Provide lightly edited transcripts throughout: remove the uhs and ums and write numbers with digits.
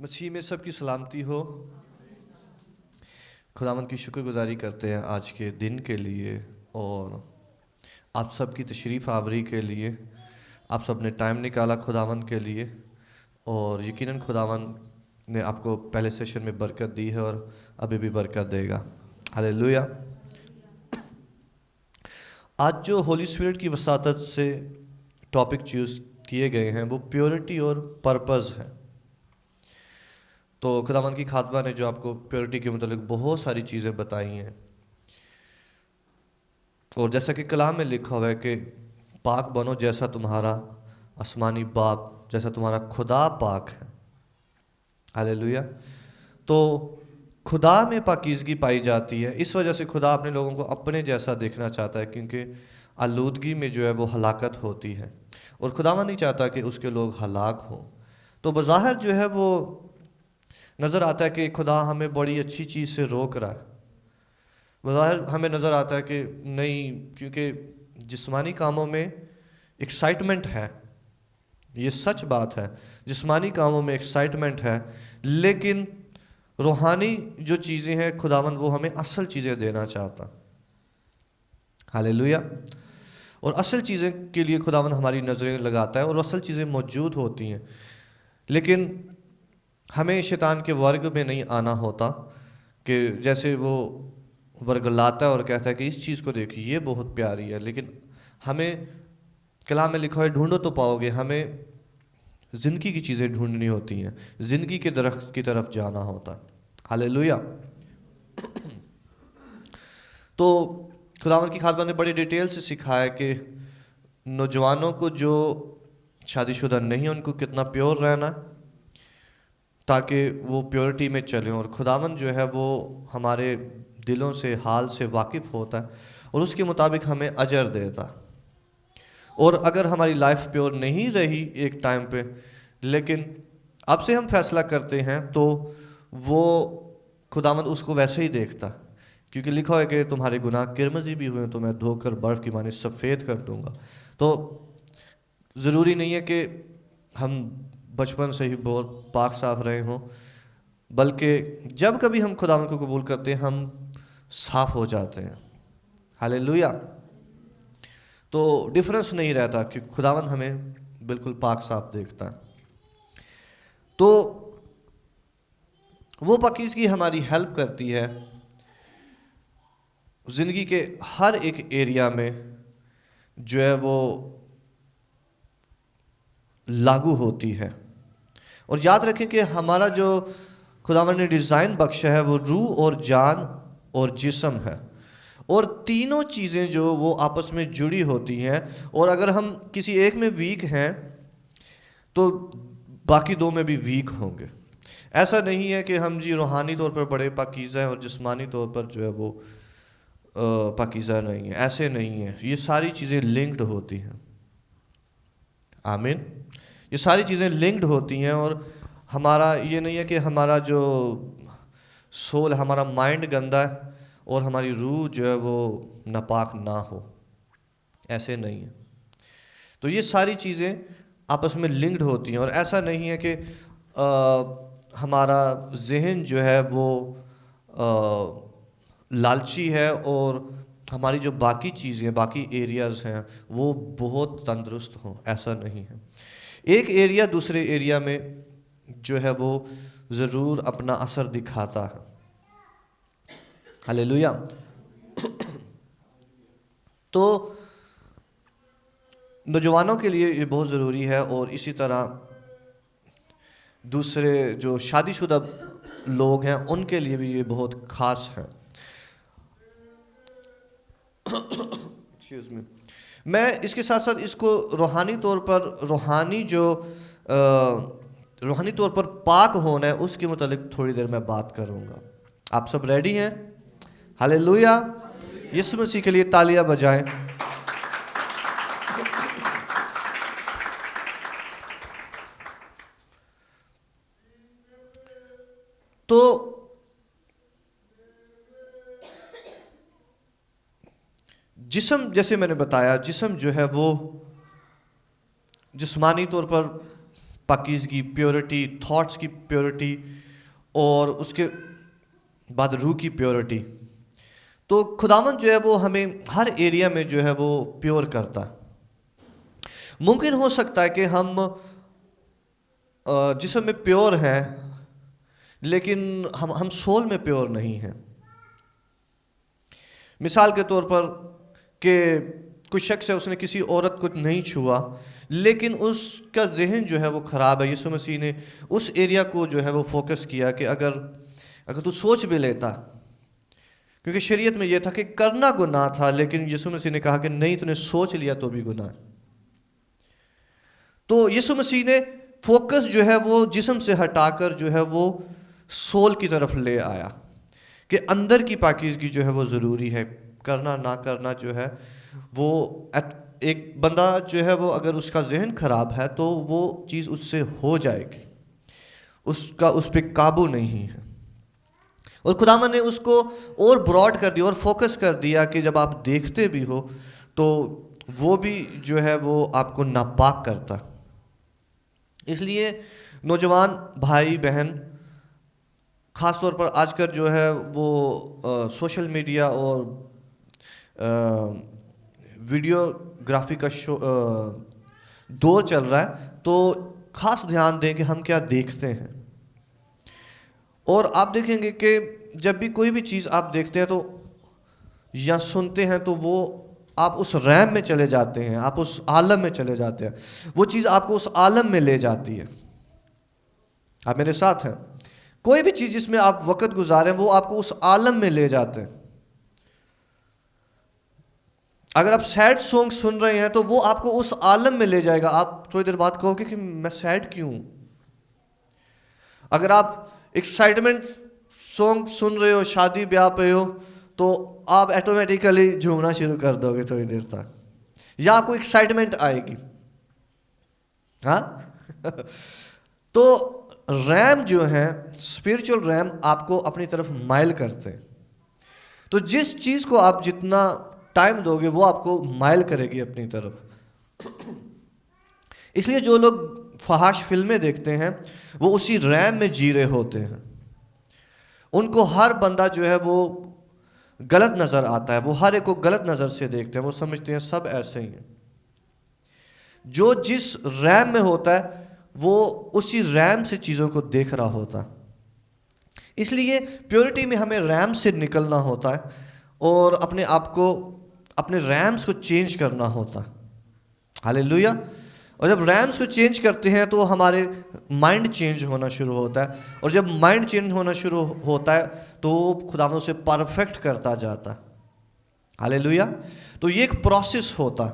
मसीह में सबकी सलामती हो। खुदावंद की शुक्रगुजारी करते हैं आज के दिन के लिए और आप सबकी तशरीफ़ आवरी के लिए। आप सब ने टाइम निकाला खुदावंद के लिए और यकीनन खुदावंद ने आपको पहले सेशन में बरकत दी है और अभी भी बरकत देगा। हालेलुया। आज जो होली स्पिरिट की वसातत से टॉपिक चूज़ किए गए हैं वो प्योरिटी और पर्पज़ है। तो खुदावंद की खातबा ने जो आपको प्योरिटी के मतलब बहुत सारी चीज़ें बताई हैं और जैसा कि कलाम में लिखा हुआ है कि पाक बनो जैसा तुम्हारा आसमानी बाप, जैसा तुम्हारा खुदा पाक है। हालेलुया। तो खुदा में पाकीज़गी पाई जाती है, इस वजह से खुदा अपने लोगों को अपने जैसा देखना चाहता है, क्योंकि आलूदगी में जो है वो हलाकत होती है और खुदावा नहीं चाहता कि उसके लोग हलाक हों। तो बज़ाहिर जो है वो नज़र आता है कि खुदा हमें बड़ी अच्छी चीज़ से रोक रहा है। बज़ाहिर हमें नज़र आता है कि नहीं, क्योंकि जिस्मानी कामों में एक्साइटमेंट है, ये सच बात है, जिस्मानी कामों में एक्साइटमेंट है, लेकिन रूहानी जो चीज़ें हैं खुदावंद वो हमें असल चीज़ें देना चाहता। हालेलुया। और असल चीज़ें के लिए खुदावंद हमारी नज़रें लगाता है और असल चीज़ें मौजूद होती हैं, लेकिन हमें शैतान के वर्ग में नहीं आना होता कि जैसे वो वर्ग लाता है और कहता है कि इस चीज़ को देखिए ये बहुत प्यारी है, लेकिन हमें कलाम में लिखा है ढूंढो तो पाओगे। हमें ज़िंदगी की चीज़ें ढूंढनी होती हैं, ज़िंदगी के दरख्त की तरफ जाना होता है। हालेलुया। तो खुदावंद की खातबा ने बड़ी डिटेल से सिखाया कि नौजवानों को जो शादीशुदा नहीं है उनको कितना प्योर रहना है ताकि वो प्योरिटी में चलें। और खुदावंद जो है वो हमारे दिलों से, हाल से वाकिफ़ होता है और उसके मुताबिक हमें अजर देता। और अगर हमारी लाइफ प्योर नहीं रही एक टाइम पे, लेकिन अब से हम फैसला करते हैं, तो वो खुदावंद उसको वैसे ही देखता, क्योंकि लिखा है कि तुम्हारे गुनाह किरमजी भी हुए तो मैं धोकर बर्फ़ की मानी सफ़ेद कर दूंगा। तो ज़रूरी नहीं है कि हम बचपन से ही बहुत पाक साफ रहे हों, बल्कि जब कभी हम खुदावंद को कबूल करते हैं हम साफ हो जाते हैं। हालेलुया। तो डिफरेंस नहीं रहता कि खुदावंद हमें बिल्कुल पाक साफ देखता है। तो वो पाकीज़गी हमारी हेल्प करती है ज़िंदगी के हर एक एरिया में जो है वो लागू होती है। और याद रखें कि हमारा जो खुदावंद ने डिज़ाइन बख्शा है वो रूह और जान और जिस्म है, और तीनों चीज़ें जो वो आपस में जुड़ी होती हैं, और अगर हम किसी एक में वीक हैं तो बाकी दो में भी वीक होंगे। ऐसा नहीं है कि हम जी रूहानी तौर पर बड़े पाकीज़ा हैं और जिस्मानी तौर पर जो है वो पाकीज़ा नहीं है, ऐसे नहीं है। ये सारी चीज़ें लिंक्ड होती हैं। आमीन। ये सारी चीज़ें लिंक्ड होती हैं और हमारा ये नहीं है कि हमारा जो सोल, हमारा माइंड गंदा है और हमारी रूह जो है वो नापाक ना हो, ऐसे नहीं है। तो ये सारी चीज़ें आपस में लिंक्ड होती हैं और ऐसा नहीं है कि हमारा जहन जो है वो लालची है और हमारी जो बाकी चीज़ें, बाकी एरियाज़ हैं वो बहुत तंदुरुस्त हों, ऐसा नहीं है। एक एरिया दूसरे एरिया में जो है वो ज़रूर अपना असर दिखाता है। हालेलुया। तो नौजवानों के लिए ये बहुत ज़रूरी है और इसी तरह दूसरे जो शादीशुदा लोग हैं उनके लिए भी ये बहुत ख़ास है। Excuse me. मैं इसके साथ साथ इसको रूहानी तौर पर, रूहानी तौर पर पाक होना है उसके मुतालिक थोड़ी देर में बात करूँगा। आप सब रेडी हैं? हालेलुया। यीशु मसीह के लिए तालियां बजाएं। तो जिस्म, जैसे मैंने बताया, जिस्म जो है वो जिस्मानी तौर पर पाकीज़गी, प्योरिटी, थॉट्स की प्योरिटी, और उसके बाद रूह की प्योरिटी। तो खुदावंद जो है वो हमें हर एरिया में जो है वो प्योर करता। मुमकिन हो सकता है कि हम जिस्म में प्योर हैं लेकिन हम सोल में प्योर नहीं हैं। मिसाल के तौर पर कि कुछ शख्स है, उसने किसी औरत को नहीं छुआ लेकिन उसका जहन जो है वो ख़राब है। यीशु मसीह ने उस एरिया को जो है वो फोकस किया कि अगर तू सोच भी लेता, क्योंकि शरीयत में यह था कि करना गुनाह था, लेकिन यीशु मसीह ने कहा कि नहीं, तूने सोच लिया तो भी गुनाह। तो यीशु मसीह ने फोकस जो है वो जिस्म से हटाकर जो है वो सोल की तरफ ले आया कि अंदर की पाकीज़गी जो है वो ज़रूरी है। करना ना करना जो है वो, एक बंदा जो है वो अगर उसका जहन ख़राब है तो वो चीज़ उससे हो जाएगी, उसका उस पर काबू नहीं है। और खुदावन ने उसको और ब्रॉड कर दिया और फोकस कर दिया कि जब आप देखते भी हो तो वो भी जो है वो आपको नापाक करता। इसलिए नौजवान भाई बहन, ख़ास तौर पर आजकल जो है वो सोशल मीडिया और वीडियोग्राफी का दौर चल रहा है, तो ख़ास ध्यान दें कि हम क्या देखते हैं। और आप देखेंगे कि जब भी कोई भी चीज़ आप देखते हैं तो या सुनते हैं तो वो आप उस रैम में चले जाते हैं, आप उस आलम में चले जाते हैं, वो चीज़ आपको उस आलम में ले जाती है। आप मेरे साथ हैं? कोई भी चीज़ जिसमें आप वक़्त गुजारें वो आपको उस आलम में ले जाते हैं। अगर आप सैड सॉन्ग सुन रहे हैं तो वो आपको उस आलम में ले जाएगा। आप थोड़ी देर बाद कहोगे कि मैं सैड क्यों। अगर आप एक्साइटमेंट सॉन्ग सुन रहे हो, शादी ब्याह पे हो, तो आप ऑटोमेटिकली झूमना शुरू कर दोगे थोड़ी देर तक, या आपको एक्साइटमेंट आएगी। हाँ तो रैम जो है, स्पिरिचुअल रैम, आपको अपनी तरफ माइल करते हैं। तो जिस चीज़ को आप जितना टाइम दोगे वो आपको माइल करेगी अपनी तरफ। इसलिए जो लोग फहाश फिल्में देखते हैं वो उसी रैम में जी रहे होते हैं। उनको हर बंदा जो है वो गलत नज़र आता है, वो हर एक को गलत नज़र से देखते हैं, वो समझते हैं सब ऐसे ही हैं। जो जिस रैम में होता है वो उसी रैम से चीज़ों को देख रहा होता। इसलिए प्योरिटी में हमें रैम से निकलना होता है और अपने आप को, अपने रैम्स को चेंज करना होता। हालेलुया। और जब रैम्स को चेंज करते हैं तो हमारे माइंड चेंज होना शुरू होता है, और जब माइंड चेंज होना शुरू होता है तो खुदावंद से परफेक्ट करता जाता। हालेलुया। तो ये एक प्रोसेस होता,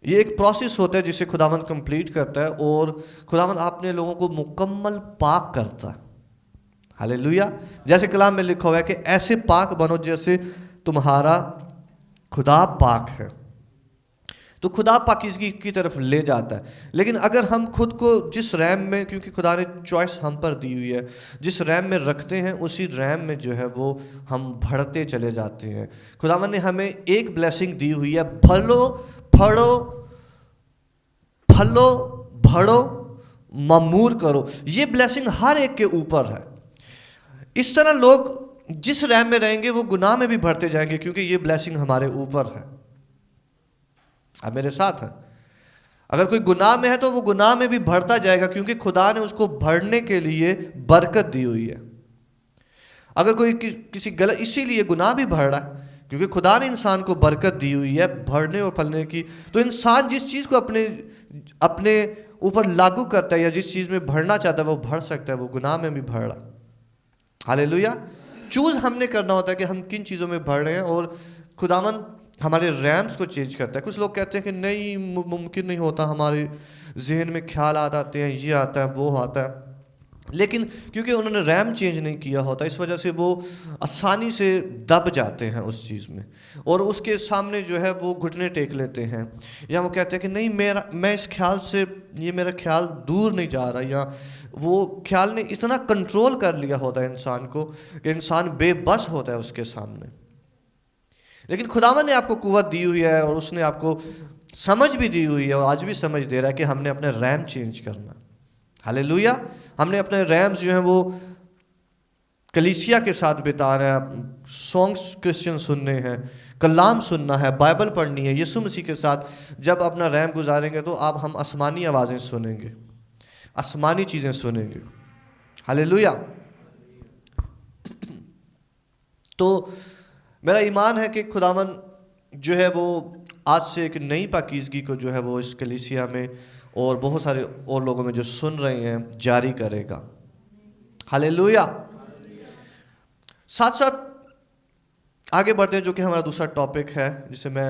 ये एक प्रोसेस होता है जिसे खुदावंद कंप्लीट करता है, और खुदावंद अपने लोगों को मुकम्मल पाक करता। हालेलुया। जैसे कलाम में लिखा हुआ है कि ऐसे पाक बनो जैसे तुम्हारा खुदा पाक है। तो खुदा पाकीज़गी की तरफ ले जाता है। लेकिन अगर हम खुद को जिस रैम में, क्योंकि खुदा ने चॉइस हम पर दी हुई है, जिस रैम में रखते हैं उसी रैम में जो है वो हम बढ़ते चले जाते हैं। खुदावन ने हमें एक ब्लेसिंग दी हुई है, फलो फड़ो, फलो भड़ो, ममूर करो। ये ब्लेसिंग हर एक के ऊपर है। इस तरह लोग जिस रैम में रहेंगे वो गुनाह में भी बढ़ते जाएंगे, क्योंकि ये ब्लेसिंग हमारे ऊपर है। आप मेरे साथ हैं? अगर कोई गुनाह में है तो वो गुनाह में भी बढ़ता जाएगा, क्योंकि खुदा ने उसको बढ़ने के लिए बरकत दी हुई है। अगर कोई किसी गलत, इसीलिए गुनाह भी बढ़ रहा है क्योंकि खुदा ने इंसान को बरकत दी हुई है बढ़ने और फलने की। तो इंसान जिस चीज़ को अपने ऊपर लागू करता है या जिस चीज़ में बढ़ना चाहता है वो बढ़ सकता है, वो गुनाह में भी बढ़ रहा है। हालेलुया। चूज़ हमने करना होता है कि हम किन चीज़ों में बढ़ रहे हैं, और खुदावन हमारे रैम्स को चेंज करता है। कुछ लोग कहते हैं कि नहीं, मुमकिन नहीं होता, हमारे जहन में ख्याल आते हैं, ये आता है वो आता है, लेकिन क्योंकि उन्होंने रैम चेंज नहीं किया होता इस वजह से वो आसानी से दब जाते हैं उस चीज़ में, और उसके सामने जो है वो घुटने टेक लेते हैं, या वो कहते हैं कि नहीं, मैं इस ख्याल से, ये मेरा ख्याल दूर नहीं जा रहा, या वो ख्याल ने इतना कंट्रोल कर लिया होता है इंसान को कि इंसान बेबस होता है उसके सामने। लेकिन खुदावन ने आपको कुव्वत दी हुई है और उसने आपको समझ भी दी हुई है और आज भी समझ दे रहा है कि हमने अपने रैम चेंज करना। हालेलुया। हमने अपने रैम्स जो हैं वो कलीसिया के साथ बिताना है, सॉन्ग्स क्रिश्चियन सुनने हैं, कलाम सुनना है, बाइबल पढ़नी है, यीशु मसीह के साथ जब अपना रैम गुजारेंगे तो आप हम आसमानी आवाज़ें सुनेंगे, आसमानी चीज़ें सुनेंगे। हालेलुया। तो मेरा ईमान है कि खुदावन जो है वो आज से एक नई पाकीज़गी को जो है वो इस कलीसिया में और बहुत सारे और लोगों में जो सुन रहे हैं जारी करेगा। हालेलुया। साथ साथ आगे बढ़ते हैं, जो कि हमारा दूसरा टॉपिक है जिसे मैं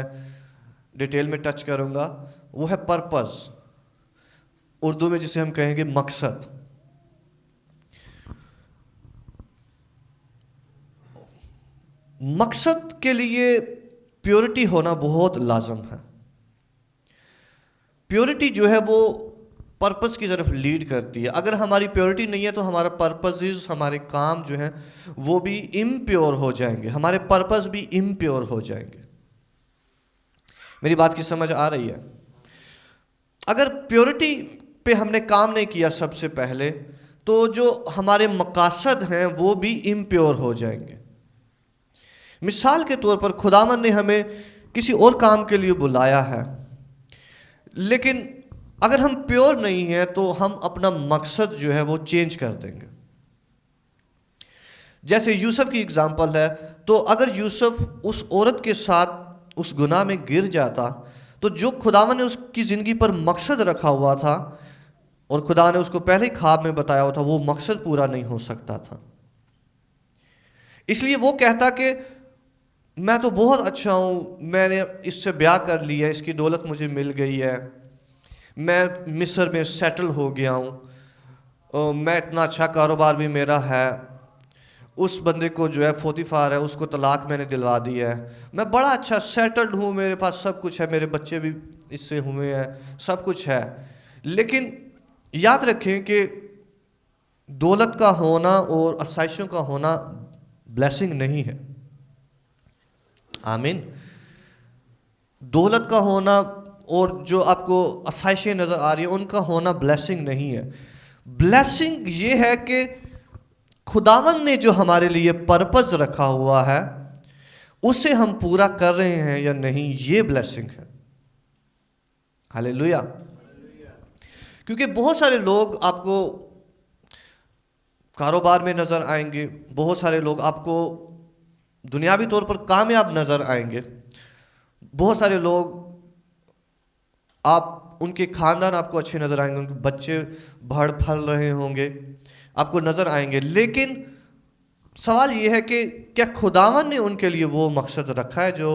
डिटेल में टच करूंगा, वो है पर्पस, उर्दू में जिसे हम कहेंगे मकसद। मकसद के लिए प्योरिटी होना बहुत लाजम है। प्योरिटी जो है वो पर्पस की तरफ लीड करती है। अगर हमारी प्योरिटी नहीं है तो हमारा पर्पसेस, हमारे काम जो हैं वो भी इम्प्योर हो जाएंगे, हमारे पर्पस भी इम्प्योर हो जाएंगे। मेरी बात की समझ आ रही है? अगर प्योरिटी पे हमने काम नहीं किया सबसे पहले, तो जो हमारे मकासद हैं वो भी इम्प्योर हो जाएंगे। मिसाल के तौर पर खुदावन ने हमें किसी और काम के लिए बुलाया है, लेकिन अगर हम प्योर नहीं हैं तो हम अपना मकसद जो है वो चेंज कर देंगे। जैसे यूसुफ की एग्जांपल है, तो अगर यूसुफ उस औरत के साथ उस गुनाह में गिर जाता तो जो खुदावन ने उसकी ज़िंदगी पर मकसद रखा हुआ था और खुदा ने उसको पहले ही ख्वाब में बताया हुआ था, वो मकसद पूरा नहीं हो सकता था। इसलिए वो कहता कि मैं तो बहुत अच्छा हूँ, मैंने इससे ब्याह कर लिया, इसकी दौलत मुझे मिल गई है, मैं मिस्र में सेटल हो गया हूँ, मैं इतना अच्छा कारोबार भी मेरा है, उस बंदे को जो है फोतीफार है उसको तलाक मैंने दिलवा दी है, मैं बड़ा अच्छा सेटल्ड हूँ, मेरे पास सब कुछ है, मेरे बच्चे भी इससे हुए हैं, सब कुछ है। लेकिन याद रखें कि दौलत का होना और आसाइशों का होना ब्लेसिंग नहीं है। आमीन। दौलत का होना और जो आपको आसाइशें नज़र आ रही है उनका होना ब्लेसिंग नहीं है। ब्लेसिंग ये है कि खुदावन ने जो हमारे लिए पर्पस रखा हुआ है उसे हम पूरा कर रहे हैं या नहीं, ये ब्लेसिंग है। हालेलुया। क्योंकि बहुत सारे लोग आपको कारोबार में नज़र आएंगे, बहुत सारे लोग आपको दुनियावी तौर पर कामयाब नज़र आएंगे, बहुत सारे लोग आप उनके ख़ानदान आपको अच्छे नज़र आएंगे, उनके बच्चे बढ़ फल रहे होंगे, आपको नज़र आएंगे। लेकिन सवाल ये है कि क्या खुदावन ने उनके लिए वो मकसद रखा है जो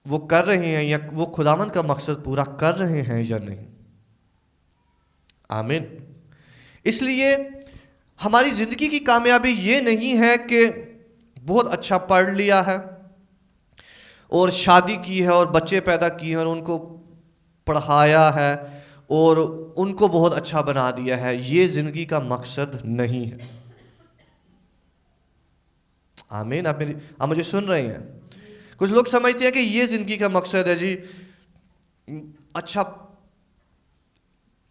वो कर रहे हैं, या वो खुदावन का मकसद पूरा कर रहे हैं या नहीं? आमीन। इसलिए हमारी ज़िंदगी की कामयाबी ये नहीं है कि बहुत अच्छा पढ़ लिया है और शादी की है और बच्चे पैदा किए हैं और उनको पढ़ाया है और उनको बहुत अच्छा बना दिया है। ये ज़िंदगी का मकसद नहीं है। आमीन। आप मुझे सुन रहे हैं? कुछ लोग समझते हैं कि ये ज़िंदगी का मकसद है जी, अच्छा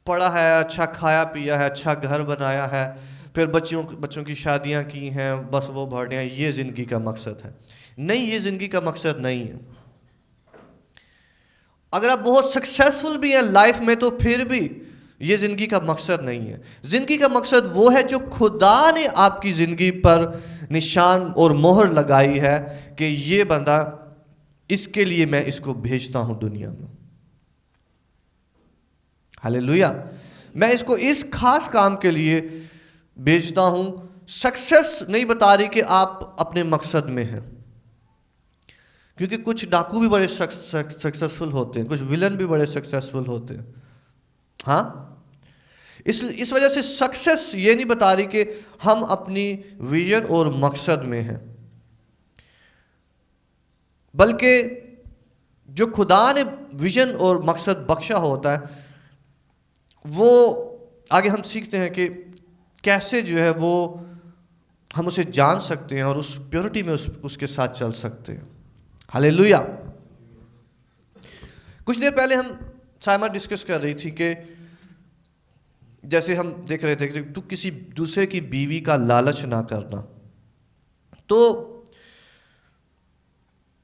पढ़ा है, अच्छा खाया पिया है, अच्छा घर बनाया है, फिर बच्चों की शादियां की हैं, बस वो बढ़ हैं, ये ज़िंदगी का मकसद है। नहीं, ये ज़िंदगी का मकसद नहीं है। अगर आप बहुत सक्सेसफुल भी हैं लाइफ में तो फिर भी ये ज़िंदगी का मकसद नहीं है। ज़िंदगी का मकसद वो है जो खुदा ने आपकी ज़िंदगी पर निशान और मोहर लगाई है कि ये बंदा, इसके लिए मैं इसको भेजता हूँ दुनिया में। हालेलुया। मैं इसको इस खास काम के लिए भेजता हूँ। सक्सेस नहीं बता रही कि आप अपने मकसद में हैं, क्योंकि कुछ डाकू भी बड़े सक्सेसफुल होते हैं, कुछ विलन भी बड़े सक्सेसफुल होते हैं। हाँ, इस वजह से सक्सेस ये नहीं बता रही कि हम अपनी विजन और मकसद में हैं, बल्कि जो खुदा ने विजन और मकसद बख्शा होता है वो आगे हम सीखते हैं कि कैसे जो है वो हम उसे जान सकते हैं और उस प्योरिटी में उसके साथ चल सकते हैं। हालेलुया। कुछ देर पहले हम साइमा डिस्कस कर रही थी कि जैसे हम देख रहे थे कि तू किसी दूसरे की बीवी का लालच ना करना। तो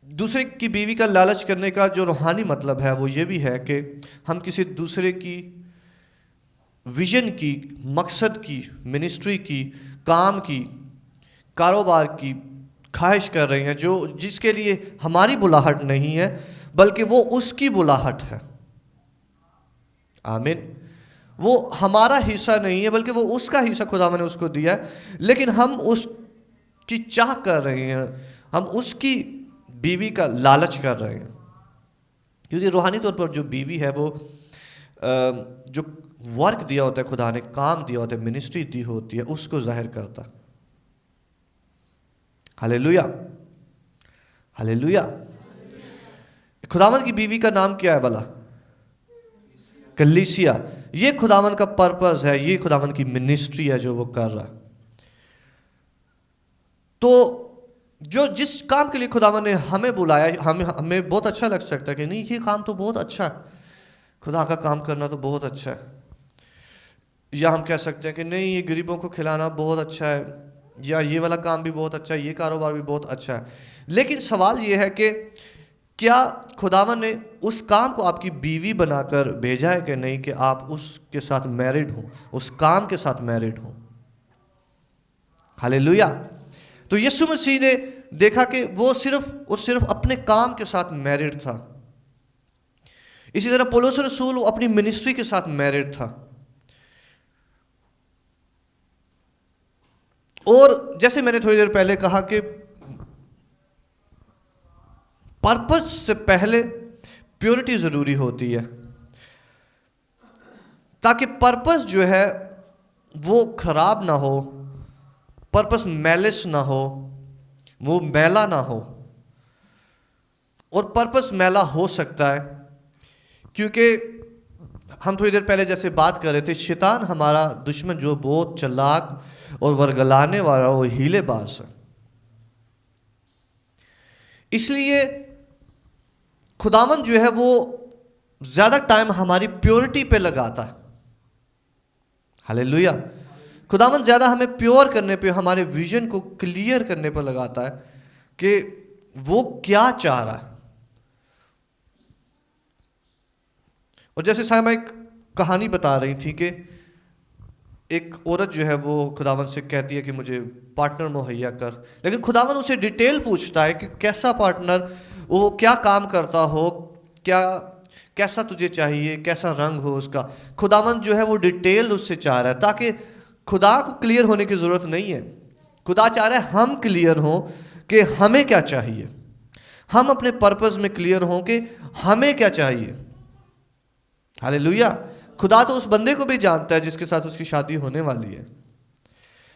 दूसरे की बीवी का लालच करने का जो रूहानी मतलब है वो ये भी है कि हम किसी दूसरे की विजन की, मकसद की, मिनिस्ट्री की, काम की, कारोबार की ख्वाहिश कर रहे हैं जो जिसके लिए हमारी बुलाहट नहीं है बल्कि वो उसकी बुलाहट है। आमीन। वो हमारा हिस्सा नहीं है बल्कि वो उसका हिस्सा खुदा ने उसको दिया है, लेकिन हम उसकी चाह कर रहे हैं, हम उसकी बीवी का लालच कर रहे हैं। क्योंकि रूहानी तौर पर जो बीवी है वो जो वर्क दिया होता है खुदा ने, काम दिया होता है, मिनिस्ट्री दी होती है, उसको जाहिर करता। Hallelujah, hallelujah. खुदावन की बीवी का नाम क्या है भला? कलीसिया। ये खुदावन का पर्पस है, ये खुदावन की मिनिस्ट्री है जो वो कर रहा। तो जो जिस काम के लिए खुदावन ने हमें बुलाया, हमें बहुत अच्छा लग सकता है कि नहीं ये काम तो बहुत अच्छा है, खुदा का काम करना तो बहुत अच्छा है। या हम कह सकते हैं कि नहीं ये गरीबों को खिलाना बहुत अच्छा है, या ये वाला काम भी बहुत अच्छा है, ये कारोबार भी बहुत अच्छा है। लेकिन सवाल ये है कि क्या खुदावन ने उस काम को आपकी बीवी बनाकर भेजा है कि नहीं, कि आप उसके साथ मैरिड हो, उस काम के साथ मैरिड हो। हालेलुया। तो यीशु मसीह ने देखा कि वो सिर्फ अपने काम के साथ मैरिड था। इसी तरह पौलुस रसूल अपनी मिनिस्ट्री के साथ मैरिड था। और जैसे मैंने थोड़ी देर पहले कहा कि पर्पस से पहले प्योरिटी जरूरी होती है, ताकि पर्पस जो है वो खराब ना हो, पर्पस मैलिस ना हो, वो मैला ना हो। और पर्पस मैला हो सकता है क्योंकि हम थोड़ी देर पहले जैसे बात कर रहे थे, शैतान हमारा दुश्मन जो बहुत चालाक और वर्गलाने वाला, वो हीलेबाज है। इसलिए खुदावन जो है वो ज्यादा टाइम हमारी प्योरिटी पे लगाता है। हालेलुया। खुदावन ज्यादा हमें प्योर करने पे, हमारे विजन को क्लियर करने पर लगाता है कि वो क्या चाह रहा है। और जैसे साइमा एक कहानी बता रही थी कि एक औरत जो है वो खुदावन से कहती है कि मुझे पार्टनर मुहैया कर, लेकिन खुदावन उसे डिटेल पूछता है कि कैसा पार्टनर, वो क्या काम करता हो, कैसा तुझे चाहिए, कैसा रंग हो उसका। खुदावन जो है वो डिटेल उससे चाह रहा है, ताकि खुदा को क्लियर होने की ज़रूरत नहीं है। खुदा चाह रहा है हम क्लियर हों कि हमें क्या चाहिए, हम अपने पर्पस में क्लियर हों कि हमें क्या चाहिए। हालेलुया। खुदा तो उस बंदे को भी जानता है जिसके साथ उसकी शादी होने वाली है,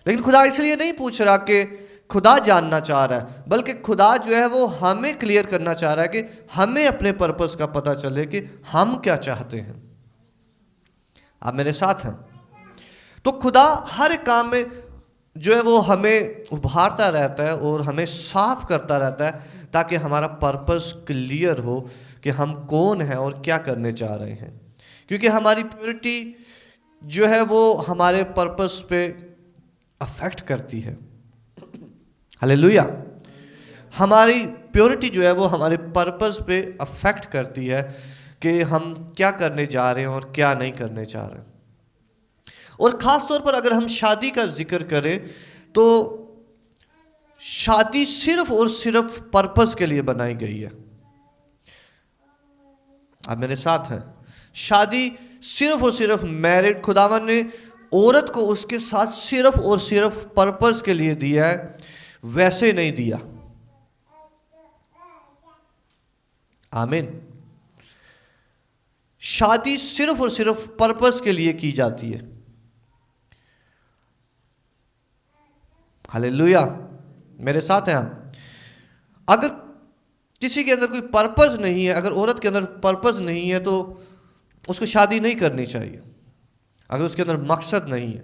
लेकिन खुदा इसलिए नहीं पूछ रहा कि खुदा जानना चाह रहा है, बल्कि खुदा जो है वो हमें क्लियर करना चाह रहा है कि हमें अपने पर्पस का पता चले कि हम क्या चाहते हैं। आप मेरे साथ हैं? तो खुदा हर काम में जो है वो हमें उभारता रहता है और हमें साफ करता रहता है, ताकि हमारा पर्पस क्लियर हो कि हम कौन हैं और क्या करने चाह रहे हैं। क्योंकि हमारी प्योरिटी जो है वो हमारे पर्पस पे अफेक्ट करती है। हालेलुया। हमारी प्योरिटी जो है वो हमारे पर्पस पे अफेक्ट करती है कि हम क्या करने जा रहे हैं और क्या नहीं करने चाह रहे हैं। और ख़ास तौर पर अगर हम शादी का जिक्र करें तो शादी सिर्फ और सिर्फ पर्पस के लिए बनाई गई है। आप मेरे साथ हैं? शादी सिर्फ और सिर्फ मैरिड, खुदावन ने औरत को उसके साथ सिर्फ और सिर्फ पर्पस के लिए दिया है, वैसे नहीं दिया। आमीन। शादी सिर्फ और सिर्फ पर्पस के लिए की जाती है। हालेलुया। मेरे साथ हैं आप? अगर किसी के अंदर कोई पर्पस नहीं है, अगर औरत के अंदर पर्पस नहीं है, तो उसको शादी नहीं करनी चाहिए। अगर उसके अंदर मकसद नहीं है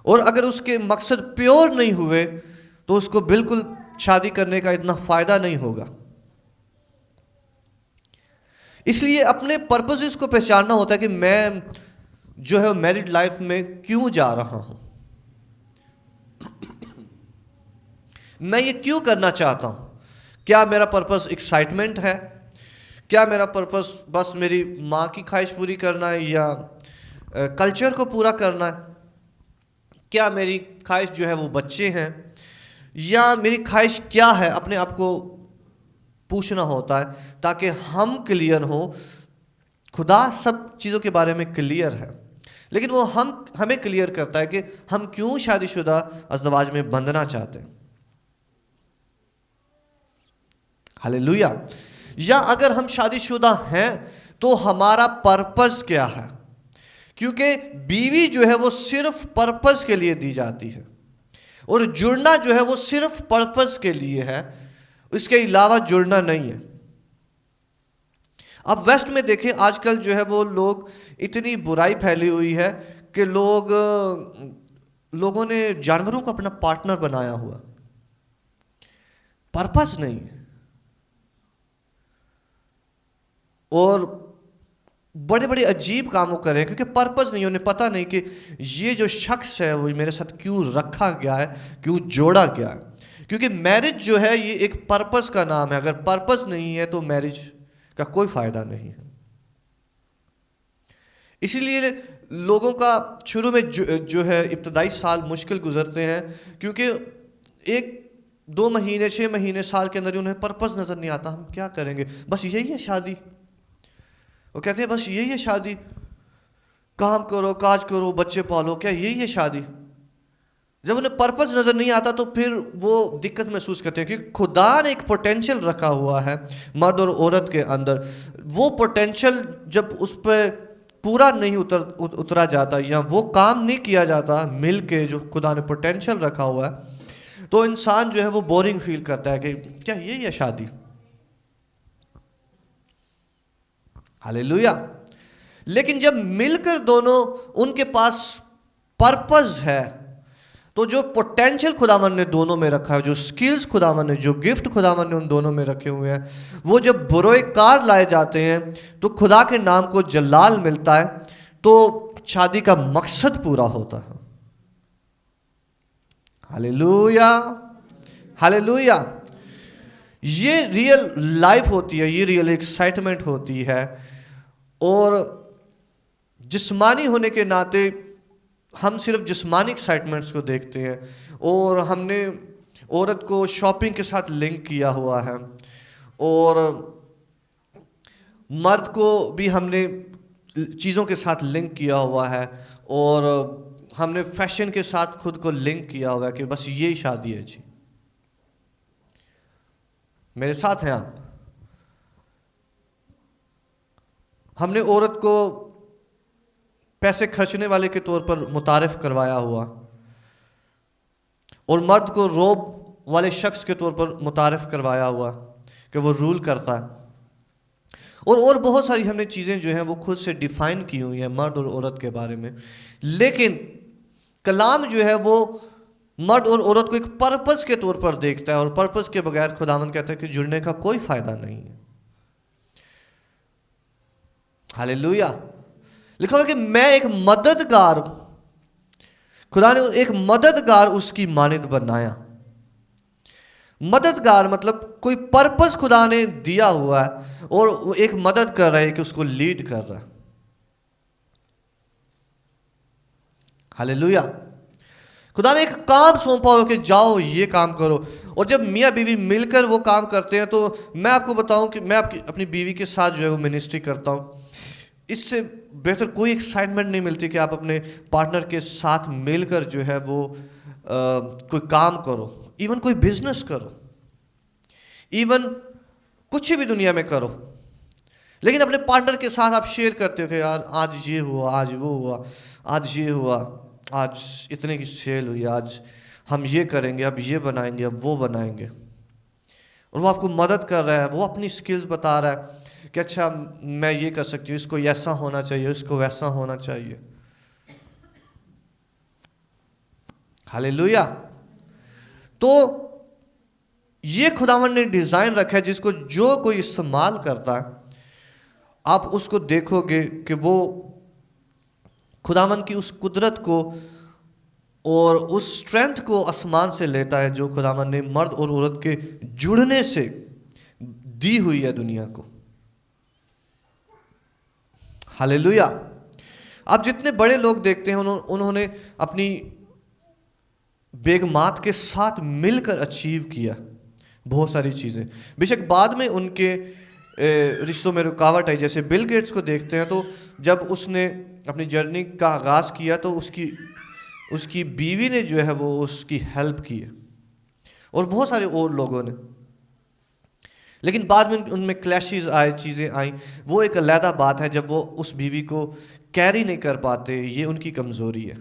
और अगर उसके मकसद प्योर नहीं हुए तो उसको बिल्कुल शादी करने का इतना फायदा नहीं होगा। इसलिए अपने पर्पसेस को पहचानना होता है कि मैं जो है मैरिड लाइफ में क्यों जा रहा हूं, मैं ये क्यों करना चाहता हूं। क्या मेरा पर्पस एक्साइटमेंट है, क्या मेरा पर्पस बस मेरी माँ की ख्वाहिश पूरी करना है, या कल्चर को पूरा करना है, क्या मेरी ख्वाहिश जो है वो बच्चे हैं, या मेरी ख्वाहिश क्या है, अपने आप को पूछना होता है ताकि हम क्लियर हो। खुदा सब चीज़ों के बारे में क्लियर है, लेकिन वो हमें क्लियर करता है कि हम क्यों शादीशुदा अज़दवाज में बंधना चाहते हैं। हालेलुया। या अगर हम शादीशुदा हैं तो हमारा पर्पस क्या है, क्योंकि बीवी जो है वो सिर्फ पर्पस के लिए दी जाती है, और जुड़ना जो है वो सिर्फ पर्पस के लिए है, इसके अलावा जुड़ना नहीं है। अब वेस्ट में देखें, आजकल जो है वो लोग, इतनी बुराई फैली हुई है कि लोगों ने जानवरों को अपना पार्टनर बनाया हुआ, पर्पस नहीं है, और बड़े बड़े अजीब कामों करें क्योंकि पर्पस नहीं, उन्हें पता नहीं कि ये जो शख्स है वो मेरे साथ क्यों रखा गया है, क्यों जोड़ा गया है। क्योंकि मैरिज जो है ये एक पर्पस का नाम है, अगर पर्पस नहीं है तो मैरिज का कोई फायदा नहीं है। इसीलिए लोगों का शुरू में जो है इब्तदाई साल मुश्किल गुजरते हैं, क्योंकि 1-2 महीने 6 महीने साल के अंदर उन्हें पर्पस नज़र नहीं आता। हम क्या करेंगे, बस यही है शादी। वो कहते हैं बस यही है शादी, काम करो, काज करो, बच्चे पालो, क्या यही है शादी। जब उन्हें पर्पस नज़र नहीं आता तो फिर वो दिक्कत महसूस करते हैं, क्योंकि खुदा ने एक पोटेंशियल रखा हुआ है मर्द और औरत के अंदर। वो पोटेंशियल जब उस पर पूरा नहीं उतरा जाता, या वो काम नहीं किया जाता मिल के जो खुदा ने पोटेंशियल रखा हुआ है, तो इंसान जो है वो बोरिंग फील करता है कि क्या यही है शादी। हालेलुया। लेकिन जब मिलकर दोनों, उनके पास पर्पस है, तो जो पोटेंशियल खुदावन ने दोनों में रखा है, जो स्किल्स खुदावन ने, जो गिफ्ट खुदावन ने उन दोनों में रखे हुए हैं, वो जब बुरोकार लाए जाते हैं तो खुदा के नाम को जलाल मिलता है, तो शादी का मकसद पूरा होता है। Hallelujah, hallelujah. ये रियल लाइफ होती है, ये रियल एक्साइटमेंट होती है। और जिस्मानी होने के नाते हम सिर्फ जिस्मानी एक्साइटमेंट्स को देखते हैं, और हमने औरत को शॉपिंग के साथ लिंक किया हुआ है, और मर्द को भी हमने चीज़ों के साथ लिंक किया हुआ है, और हमने फैशन के साथ खुद को लिंक किया हुआ है कि बस यही शादी है जी। मेरे साथ हैं आप। हमने औरत को पैसे खर्चने वाले के तौर पर मुतारिफ करवाया हुआ, और मर्द को रोब वाले शख्स के तौर पर मुतारिफ करवाया हुआ कि वो रूल करता है। और बहुत सारी हमने चीज़ें जो हैं वो खुद से डिफ़ाइन की हुई हैं मर्द और औरत के बारे में। लेकिन कलाम जो है वो मर्द और औरत को एक पर्पस के तौर पर देखता है, और पर्पस के बगैर खुदावंद कहता है कि जुड़ने का कोई फ़ायदा नहीं है। हालेलुया। लिखा हुआ कि मैं एक मददगार, खुदा ने एक मददगार उसकी मानिंद बनाया। मददगार मतलब कोई पर्पस खुदा ने दिया हुआ है, और वो एक मदद कर रहा है कि उसको लीड कर रहा है। हालेलुया। खुदा ने एक काम सौंपा हो कि जाओ ये काम करो, और जब मियाँ बीवी मिलकर वो काम करते हैं, तो मैं आपको बताऊं कि मैं अपनी बीवी के साथ जो है वो मिनिस्ट्री करता हूँ। इससे बेहतर कोई एक्साइटमेंट नहीं मिलती कि आप अपने पार्टनर के साथ मिलकर जो है वो कोई काम करो, इवन कोई बिजनेस करो, इवन कुछ भी दुनिया में करो, लेकिन अपने पार्टनर के साथ आप शेयर करते हो कि यार आज ये हुआ, आज वो हुआ, आज ये हुआ, आज इतने की सेल हुई, आज हम ये करेंगे, अब ये बनाएंगे, अब वो बनाएंगे। और वो आपको मदद कर रहा है, वो अपनी स्किल्स बता रहा है कि अच्छा मैं ये कर सकती हूँ, इसको ऐसा होना चाहिए, इसको वैसा होना चाहिए। हालेलुया। तो ये खुदावन ने डिज़ाइन रखा है जिसको जो कोई इस्तेमाल करता है, आप उसको देखोगे कि वो खुदावन की उस कुदरत को और उस स्ट्रेंथ को आसमान से लेता है जो खुदावन ने मर्द और औरत के जुड़ने से दी हुई है दुनिया को। हालेलुया। आप जितने बड़े लोग देखते हैं उन्होंने अपनी बेगमात के साथ मिलकर अचीव किया बहुत सारी चीज़ें। बेशक बाद में उनके रिश्तों में रुकावट आई, जैसे बिल गेट्स को देखते हैं तो जब उसने अपनी जर्नी का आगाज़ किया तो उसकी बीवी ने जो है वो उसकी हेल्प की है और बहुत सारे और लोगों ने, लेकिन बाद में उनमें क्लैशेस आए, चीज़ें आई। वो एक अलहदा बात है जब वो उस बीवी को कैरी नहीं कर पाते, ये उनकी कमज़ोरी है।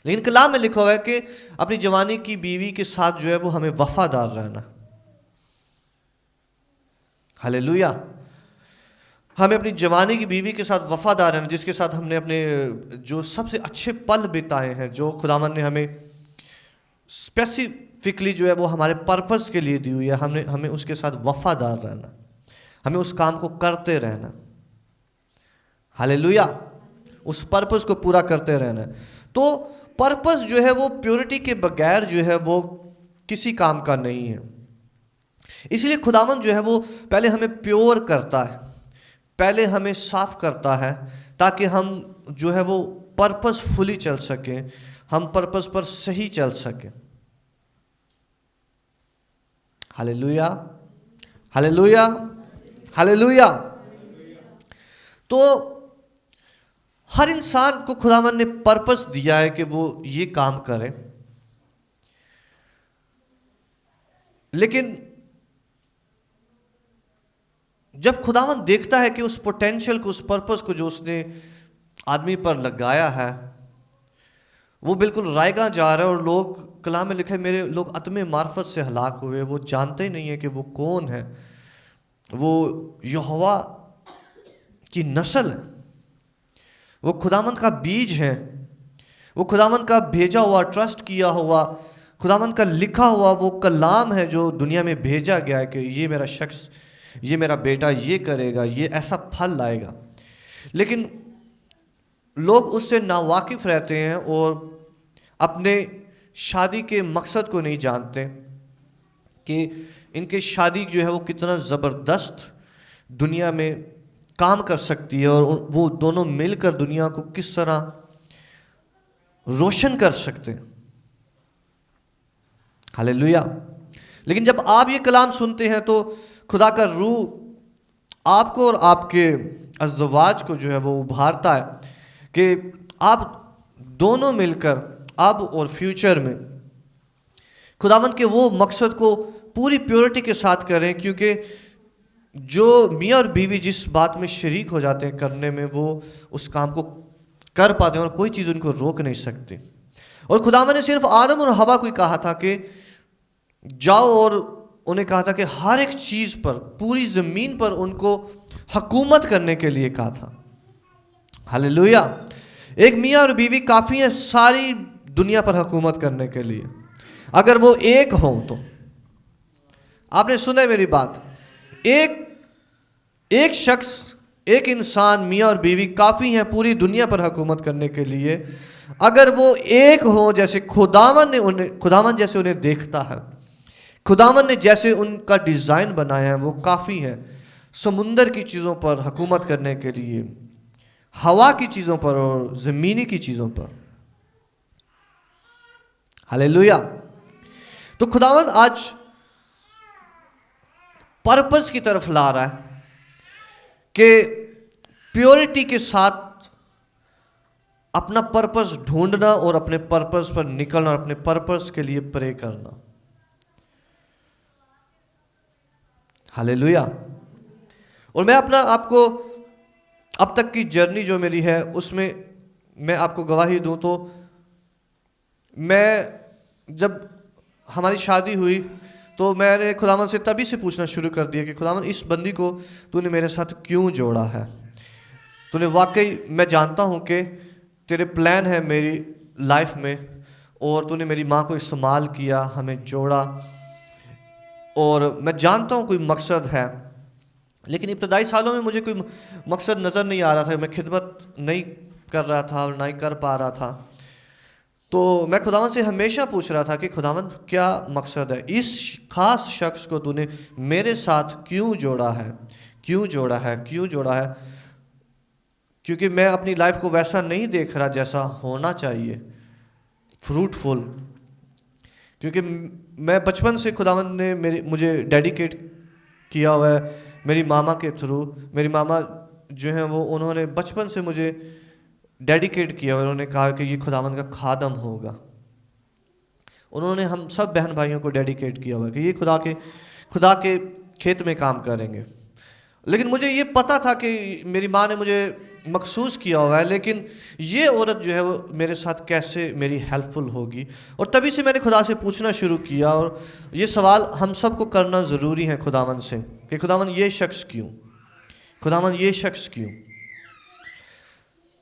लेकिन कलाम में लिखा हुआ है कि अपनी जवानी की बीवी के साथ जो है वो हमें वफादार रहना। हालेलुया। हमें अपनी जवानी की बीवी के साथ वफादार रहना, जिसके साथ हमने अपने जो सबसे अच्छे पल बिताए हैं, जो खुदावन ने हमें स्पेसिफिकली जो है वो हमारे पर्पस के लिए दी हुई है, हमें उसके साथ वफादार रहना, हमें उस काम को करते रहना। हालेलुया। उस पर्पस को पूरा करते रहना। तो पर्पस जो है वो प्योरिटी के बगैर जो है वो किसी काम का नहीं है। इसलिए खुदावन जो है वो पहले हमें प्योर करता है, पहले हमें साफ करता है, ताकि हम जो है वो पर्पसफुली चल सकें, हम पर्पस पर सही चल सकें। Hallelujah, hallelujah, hallelujah. तो हर इंसान को खुदावन ने पर्पस दिया है कि वो ये काम करे, लेकिन जब खुदावन देखता है कि उस पोटेंशियल को, उस पर्पस को जो उसने आदमी पर लगाया है वो बिल्कुल रायगा जा रहा है, और लोग, कलाम में लिखा है, मेरे लोग अतमे मार्फत से हलाक हुए। वो जानते ही नहीं है कि वो कौन है। वो यहोवा की नस्ल है, वो खुदावन का बीज है, वो खुदावन का भेजा हुआ, ट्रस्ट किया हुआ, खुदावन का लिखा हुआ वो कलाम है जो दुनिया में भेजा गया है कि ये मेरा शख्स, ये मेरा बेटा ये करेगा, ये ऐसा फल लाएगा। लेकिन लोग उससे नावाकिफ़ रहते हैं और अपने शादी के मकसद को नहीं जानते कि इनकी शादी जो है वो कितना ज़बरदस्त दुनिया में काम कर सकती है, और वो दोनों मिलकर दुनिया को किस तरह रोशन कर सकते हैं। हालेलुया। लेकिन जब आप ये कलाम सुनते हैं तो खुदा का रूह आपको और आपके अज़वाज को जो है वो उभारता है कि आप दोनों मिलकर अब और फ्यूचर में खुदावन के वो मकसद को पूरी प्योरिटी के साथ करें, क्योंकि जो मियाँ और बीवी जिस बात में शरीक हो जाते हैं करने में, वो उस काम को कर पाते हैं और कोई चीज़ उनको रोक नहीं सकती। और खुदावन ने सिर्फ आदम और हवा को ही कहा था कि जाओ, और उन्हें कहा था कि हर एक चीज़ पर, पूरी ज़मीन पर उनको हुकूमत करने के लिए कहा था। हालेलुया। एक मियाँ और बीवी काफ़ी है सारी दुनिया पर हुकूमत करने के लिए, अगर वो एक हो तो। आपने सुना है मेरी बात, एक शख्स, एक इंसान, मियाँ और बीवी काफ़ी हैं पूरी दुनिया पर हुकूमत करने के लिए, अगर वो एक हो, जैसे खुदावन जैसे उन्हें देखता है, खुदावन ने जैसे उनका डिज़ाइन बनाया है, वो काफ़ी है समुंदर की चीज़ों पर हुकूमत करने के लिए, हवा की चीज़ों पर और ज़मीनी की चीज़ों पर। हालेलुया। तो खुदावन आज पर्पस की तरफ ला रहा है कि प्योरिटी के साथ अपना पर्पस ढूंढना और अपने पर्पस पर निकलना और अपने पर्पस के लिए प्रे करना। हालेलुया। और मैं अपना आपको अब तक की जर्नी जो मेरी है उसमें मैं आपको गवाही दूं तो मैं जब हमारी शादी हुई तो मैंने खुदावन से तभी से पूछना शुरू कर दिया कि खुदावन इस बंदी को तूने मेरे साथ क्यों जोड़ा है। तूने वाकई, मैं जानता हूँ कि तेरे प्लान है मेरी लाइफ में, और तूने मेरी माँ को इस्तेमाल किया, हमें जोड़ा, और मैं जानता हूँ कोई मकसद है। लेकिन इब्तदाई सालों में मुझे कोई मकसद नज़र नहीं आ रहा था, मैं खिदमत नहीं कर रहा था और नहीं कर पा रहा था। तो मैं खुदावन से हमेशा पूछ रहा था कि खुदावन क्या मकसद है, इस ख़ास शख्स को तूने मेरे साथ क्यों जोड़ा है, क्यों जोड़ा है, क्यों जोड़ा है। क्योंकि मैं अपनी लाइफ को वैसा नहीं देख रहा जैसा होना चाहिए, फ्रूटफुल। क्योंकि मैं बचपन से खुदावन ने मुझे डेडिकेट किया हुआ है मेरी मामा के थ्रू। मेरी मामा जो हैं वो उन्होंने बचपन से मुझे डेडिकेट किया, उन्होंने कहा कि ये खुदावन का खादम होगा। उन्होंने हम सब बहन भाइयों को डेडिकेट किया हुआ कि ये खुदा के खेत में काम करेंगे। लेकिन मुझे ये पता था कि मेरी माँ ने मुझे मखसूस किया हुआ है, लेकिन ये औरत जो है वो मेरे साथ कैसे मेरी हेल्पफुल होगी। और तभी से मैंने खुदा से पूछना शुरू किया, और ये सवाल हम सबको करना ज़रूरी है खुदावन से कि खुदावन ये शख्स क्यों, खुदावन ये शख्स क्यों।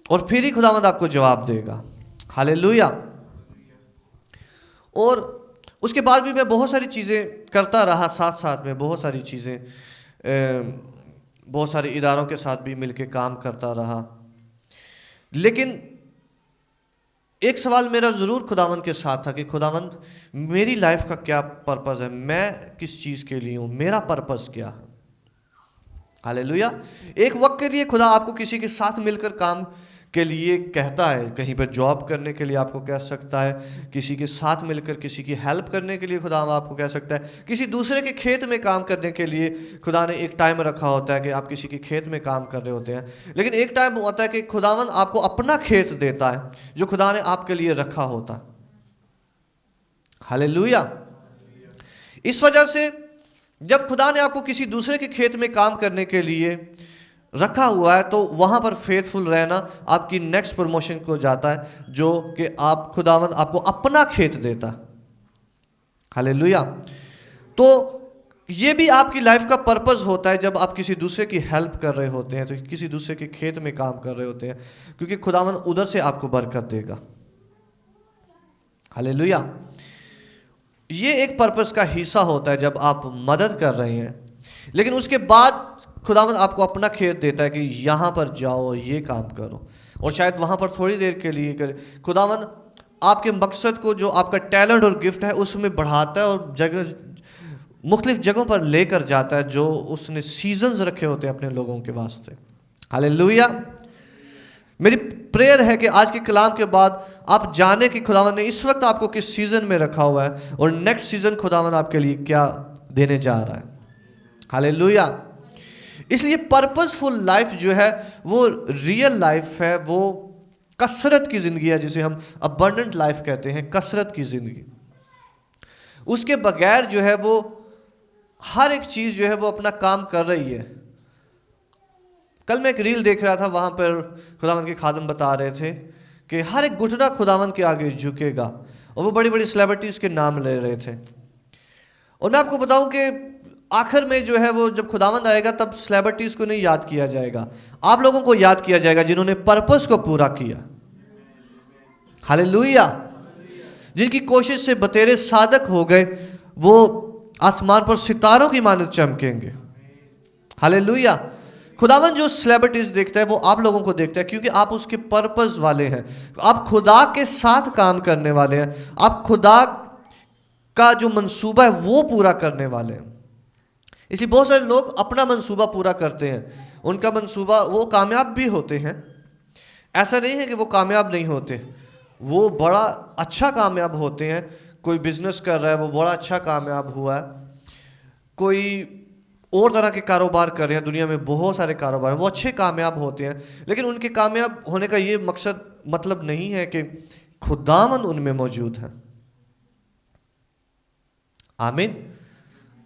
और फिर ही खुदावंद आपको जवाब देगा। हालेलुया। और उसके बाद भी मैं बहुत सारी चीज़ें करता रहा, साथ साथ में बहुत सारी चीज़ें बहुत सारे इदारों के साथ भी मिलके काम करता रहा। लेकिन एक सवाल मेरा ज़रूर खुदावंद के साथ था कि खुदावंद मेरी लाइफ का क्या पर्पज़ है, मैं किस चीज़ के लिए हूँ, मेरा पर्पज़ क्या है। हालेलुया। एक वक्त के लिए खुदा आपको किसी के साथ मिलकर काम के लिए कहता है, कहीं पर जॉब करने के लिए आपको कह सकता है, किसी के साथ मिलकर किसी की हेल्प करने के लिए खुदा आपको कह सकता है, किसी दूसरे के खेत में काम करने के लिए खुदा ने एक टाइम रखा होता है कि आप किसी के खेत में काम कर रहे होते हैं। लेकिन एक टाइम होता है कि खुदावन आपको अपना खेत देता है जो खुदा ने आपके लिए रखा होता है। हालेलुया। इस वजह से जब खुदा ने आपको किसी दूसरे के खेत में काम करने के लिए रखा हुआ है तो वहाँ पर फेथफुल रहना आपकी नेक्स्ट प्रमोशन को जाता है, जो कि आप खुदावन आपको अपना खेत देता। हालेलुया। तो ये भी आपकी लाइफ का पर्पस होता है जब आप किसी दूसरे की हेल्प कर रहे होते हैं, तो किसी दूसरे के खेत में काम कर रहे होते हैं, क्योंकि खुदावन उधर से आपको बरकत देगा। हालेलुया। ये एक पर्पस का हिस्सा होता है जब आप मदद कर रहे हैं। लेकिन उसके बाद खुदावंद आपको अपना खेत देता है कि यहाँ पर जाओ और ये काम करो, और शायद वहाँ पर थोड़ी देर के लिए करे। खुदावंद आपके मकसद को, जो आपका टैलेंट और गिफ्ट है, उसमें बढ़ाता है और जगह मुख्तलिफ जगहों पर लेकर जाता है, जो उसने सीजन्स रखे होते हैं अपने लोगों के वास्ते। हालेलुया। मेरी प्रेयर है कि आज के कलाम के बाद आप जाने कि खुदावंद ने इस वक्त आपको किस सीज़न में रखा हुआ है और नेक्स्ट सीज़न खुदावंद आपके लिए क्या देने जा रहा है। हालेलुया। इसलिए पर्पसफुल लाइफ जो है वो रियल लाइफ है, वो कसरत की ज़िंदगी है, जिसे हम अबंडेंट लाइफ कहते हैं, कसरत की ज़िंदगी। उसके बगैर जो है वो हर एक चीज़ जो है वो अपना काम कर रही है। कल मैं एक रील देख रहा था, वहाँ पर खुदावंद के खादम बता रहे थे कि हर एक घुटना खुदावंद के आगे झुकेगा, और वो बड़ी बड़ी सेलिब्रिटीज़ के नाम ले रहे थे। और मैं आपको बताऊं कि आखिर में जो है वो जब खुदावंद आएगा तब सेलिब्रिटीज़ को नहीं याद किया जाएगा, आप लोगों को याद किया जाएगा जिन्होंने पर्पस को पूरा किया। हालेलुया। जिनकी कोशिश से बतेरे सादक हो गए, वो आसमान पर सितारों की मानद चमकेंगे। हालेलुया। खुदावंद जो सेलिब्रिटीज़ देखता है वो आप लोगों को देखता है, क्योंकि आप उसके पर्पस वाले हैं, आप खुदा के साथ काम करने वाले हैं, आप खुदा का जो मंसूबा है वो पूरा करने वाले हैं। इसलिए बहुत सारे लोग अपना मंसूबा पूरा करते हैं, उनका मंसूबा, वो कामयाब भी होते हैं, ऐसा नहीं है कि वो कामयाब नहीं होते, वो बड़ा अच्छा कामयाब होते हैं। कोई बिजनेस कर रहा है, वो बड़ा अच्छा कामयाब हुआ है। कोई और तरह के कारोबार कर रहे हैं, दुनिया में बहुत सारे कारोबार हैं, वो अच्छे कामयाब होते हैं। लेकिन उनके कामयाब होने का ये मतलब नहीं है कि खुदावंद उनमें मौजूद है। आमीन।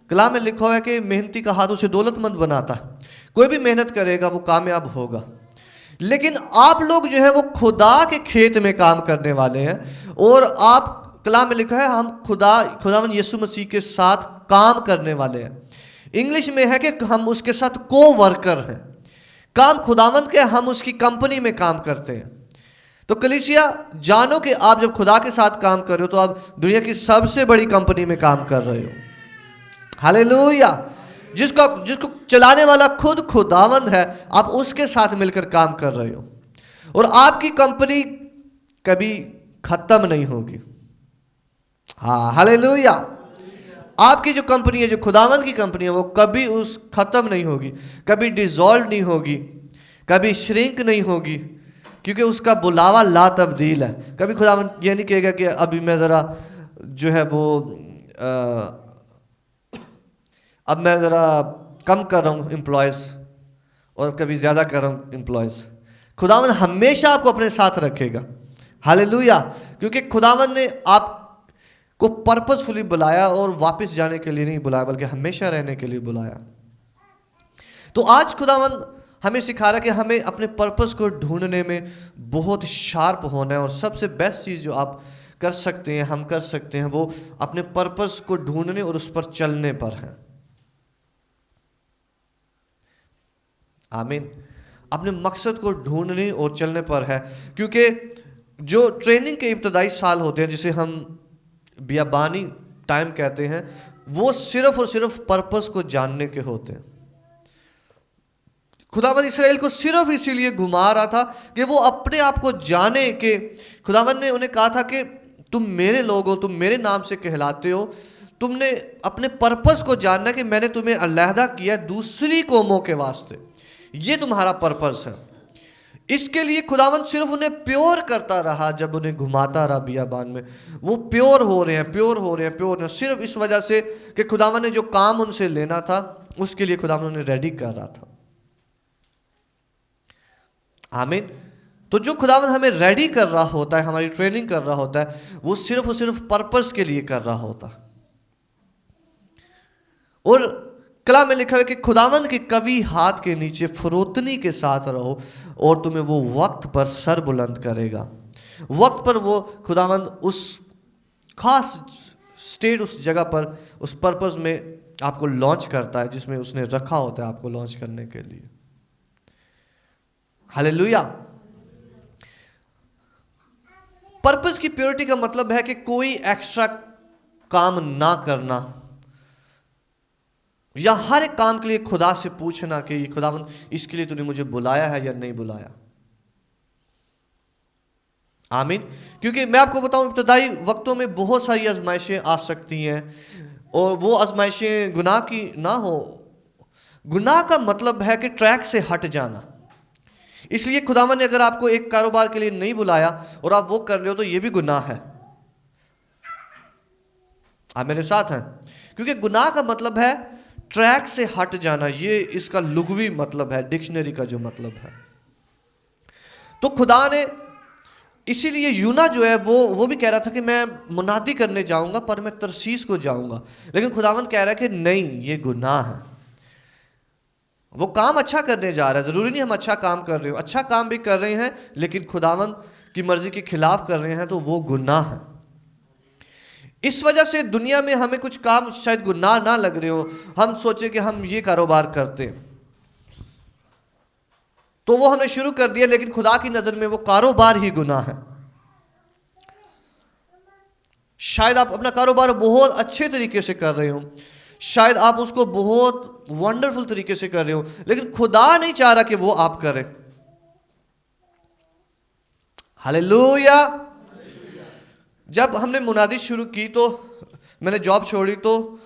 कलाम में लिखा हुआ है कि मेहनती का हाथ उसे दौलतमंद बनाता है। कोई भी मेहनत करेगा वो कामयाब होगा। लेकिन आप लोग जो है वो खुदा के खेत में काम करने वाले हैं, और आप, कलाम में लिखा है, हम खुदावंद यीशु मसीह के साथ काम करने वाले हैं। इंग्लिश में है कि हम उसके साथ को वर्कर हैं। काम खुदावंद के, हम उसकी कंपनी में काम करते हैं। तो कलीसिया, जानो कि आप जब खुदा के साथ काम कर रहे हो तो आप दुनिया की सबसे बड़ी कंपनी में काम कर रहे हो। हालेलुया। जिसका जिसको चलाने वाला खुद खुदावंद है, आप उसके साथ मिलकर काम कर रहे हो, और आपकी कंपनी कभी खत्म नहीं होगी। हाँ, हालेलुया। आपकी जो कंपनी है, जो खुदावंद की कंपनी है, वो कभी उस खत्म नहीं होगी, कभी डिसॉल्व नहीं होगी, कभी श्रिंक नहीं होगी, क्योंकि उसका बुलावा ला तब्दील है। कभी खुदावंद ये नहीं कहेगा कि अभी मैं ज़रा जो है वो अब मैं ज़रा कम कर रहा हूँ एम्प्लॉयज़, और कभी ज़्यादा कर रहा हूँ एम्प्लॉयज़। खुदावंद हमेशा आपको अपने साथ रखेगा। हालेलुया। क्योंकि खुदावंद ने आपको पर्पसफुली बुलाया और वापस जाने के लिए नहीं बुलाया, बल्कि हमेशा रहने के लिए बुलाया। तो आज खुदावंद हमें सिखा रहा है कि हमें अपने पर्पस को ढूंढने में बहुत शार्प होना है, और सबसे बेस्ट चीज़ जो आप कर सकते हैं, हम कर सकते हैं, वो अपने पर्पस को ढूंढने और उस पर चलने पर है। आमीन। अपने मकसद को ढूंढने और चलने पर है, क्योंकि जो ट्रेनिंग के इब्तदाई साल होते हैं, जिसे हम बियाबानी टाइम कहते हैं, वो सिर्फ और सिर्फ पर्पस को जानने के होते हैं। खुदावंद इसराइल को सिर्फ इसीलिए घुमा रहा था कि वो अपने आप को जाने के, खुदावंद ने उन्हें कहा था कि तुम मेरे लोग हो, तुम मेरे नाम से कहलाते हो, तुमने अपने पर्पस को जानना कि मैंने तुम्हें अलहदा किया दूसरी कौमों के वास्ते, ये तुम्हारा पर्पस है। इसके लिए खुदावंद सिर्फ उन्हें प्योर करता रहा। जब उन्हें घुमाता रहा बियाबान में, वो प्योर हो रहे हैं, प्योर हो रहे हैं, प्योर हो रहे हैं, सिर्फ इस वजह से कि खुदावंद ने जो काम उनसे लेना था उसके लिए खुदावंद उन्हें रेडी कर रहा था। आमीन। तो जो खुदावंद हमें रेडी कर रहा होता है, हमारी ट्रेनिंग कर रहा होता है, वो सिर्फ और सिर्फ पर्पस के लिए कर रहा होता है। और कला में लिखा है कि खुदावंद के कवि हाथ के नीचे फरोतनी के साथ रहो और तुम्हें वो वक्त पर सर बुलंद करेगा। वक्त पर वो खुदावंद उस खास स्टेट, उस जगह पर, उस पर्पस में आपको लॉन्च करता है जिसमें उसने रखा होता है आपको लॉन्च करने के लिए। हालेलुया। पर्पस की प्योरिटी का मतलब है कि कोई एक्स्ट्रा काम ना करना, या हर एक काम के लिए खुदा से पूछना कि खुदावंद इसके लिए तूने मुझे बुलाया है या नहीं बुलाया। आमीन। क्योंकि मैं आपको बताऊं, इब्तदाई वक्तों में बहुत सारी आजमाइशें आ सकती हैं, और वो आजमाइशें गुनाह की ना हो। गुनाह का मतलब है कि ट्रैक से हट जाना। इसलिए खुदावंद ने अगर आपको एक कारोबार के लिए नहीं बुलाया और आप वो कर रहे हो, तो ये भी गुनाह है। आप मेरे साथ हैं? क्योंकि गुनाह का मतलब है ट्रैक से हट जाना, ये इसका लुगवी मतलब है, डिक्शनरी का जो मतलब है। तो खुदा ने इसीलिए यूना जो है वो भी कह रहा था कि मैं मुनादी करने जाऊंगा, पर मैं तरसीस को जाऊंगा। लेकिन खुदावंद कह रहा है कि नहीं, ये गुनाह है। वो काम अच्छा करने जा रहा है, ज़रूरी नहीं हम अच्छा काम कर रहे हो, अच्छा काम भी कर रहे हैं, लेकिन खुदावंद की मर्जी के खिलाफ कर रहे हैं, तो वो गुनाह है। इस वजह से दुनिया में हमें कुछ काम शायद गुनाह ना लग रहे हो, हम सोचे कि हम ये कारोबार करते हैं, तो वो हमने शुरू कर दिया, लेकिन खुदा की नज़र में वो कारोबार ही गुनाह है। शायद आप अपना कारोबार बहुत अच्छे तरीके से कर रहे हो, शायद आप उसको बहुत वंडरफुल तरीके से कर रहे हो, लेकिन खुदा नहीं चाह रहा कि वो आप करें। हालेलुया। जब हमने मुनादी शुरू की, तो मैंने जॉब छोड़ी, तो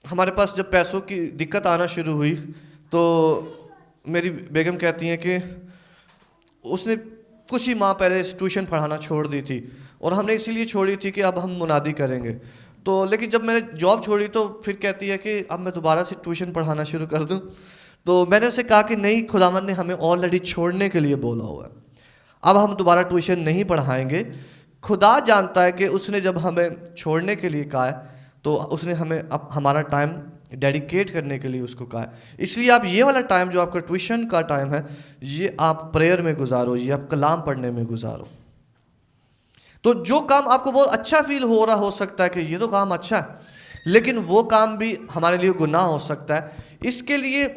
हमारे पास जब पैसों की दिक्कत आना शुरू हुई, तो मेरी बेगम कहती हैं कि उसने कुछ ही माह पहले ट्यूशन पढ़ाना छोड़ दी थी, और हमने इसीलिए छोड़ी थी कि अब हम मुनादी करेंगे। तो लेकिन जब मैंने जॉब छोड़ी, तो फिर कहती है कि अब मैं दोबारा से ट्यूशन पढ़ाना शुरू कर दूं। तो मैंने उसे कहा कि नहीं, खुदावंद ने हमें ऑलरेडी छोड़ने के लिए बोला हुआ है, अब हम दोबारा ट्यूशन नहीं पढ़ाएंगे। खुदा जानता है कि उसने जब हमें छोड़ने के लिए कहा है, तो उसने हमें अब हमारा टाइम डेडिकेट करने के लिए उसको कहा है। इसलिए आप ये वाला टाइम जो आपका ट्यूशन का टाइम है, ये आप प्रेयर में गुजारो, ये आप कलाम पढ़ने में गुजारो। तो जो काम आपको बहुत अच्छा फील हो रहा हो सकता है कि ये तो काम अच्छा है, लेकिन वो काम भी हमारे लिए गुनाह हो सकता है। इसके लिए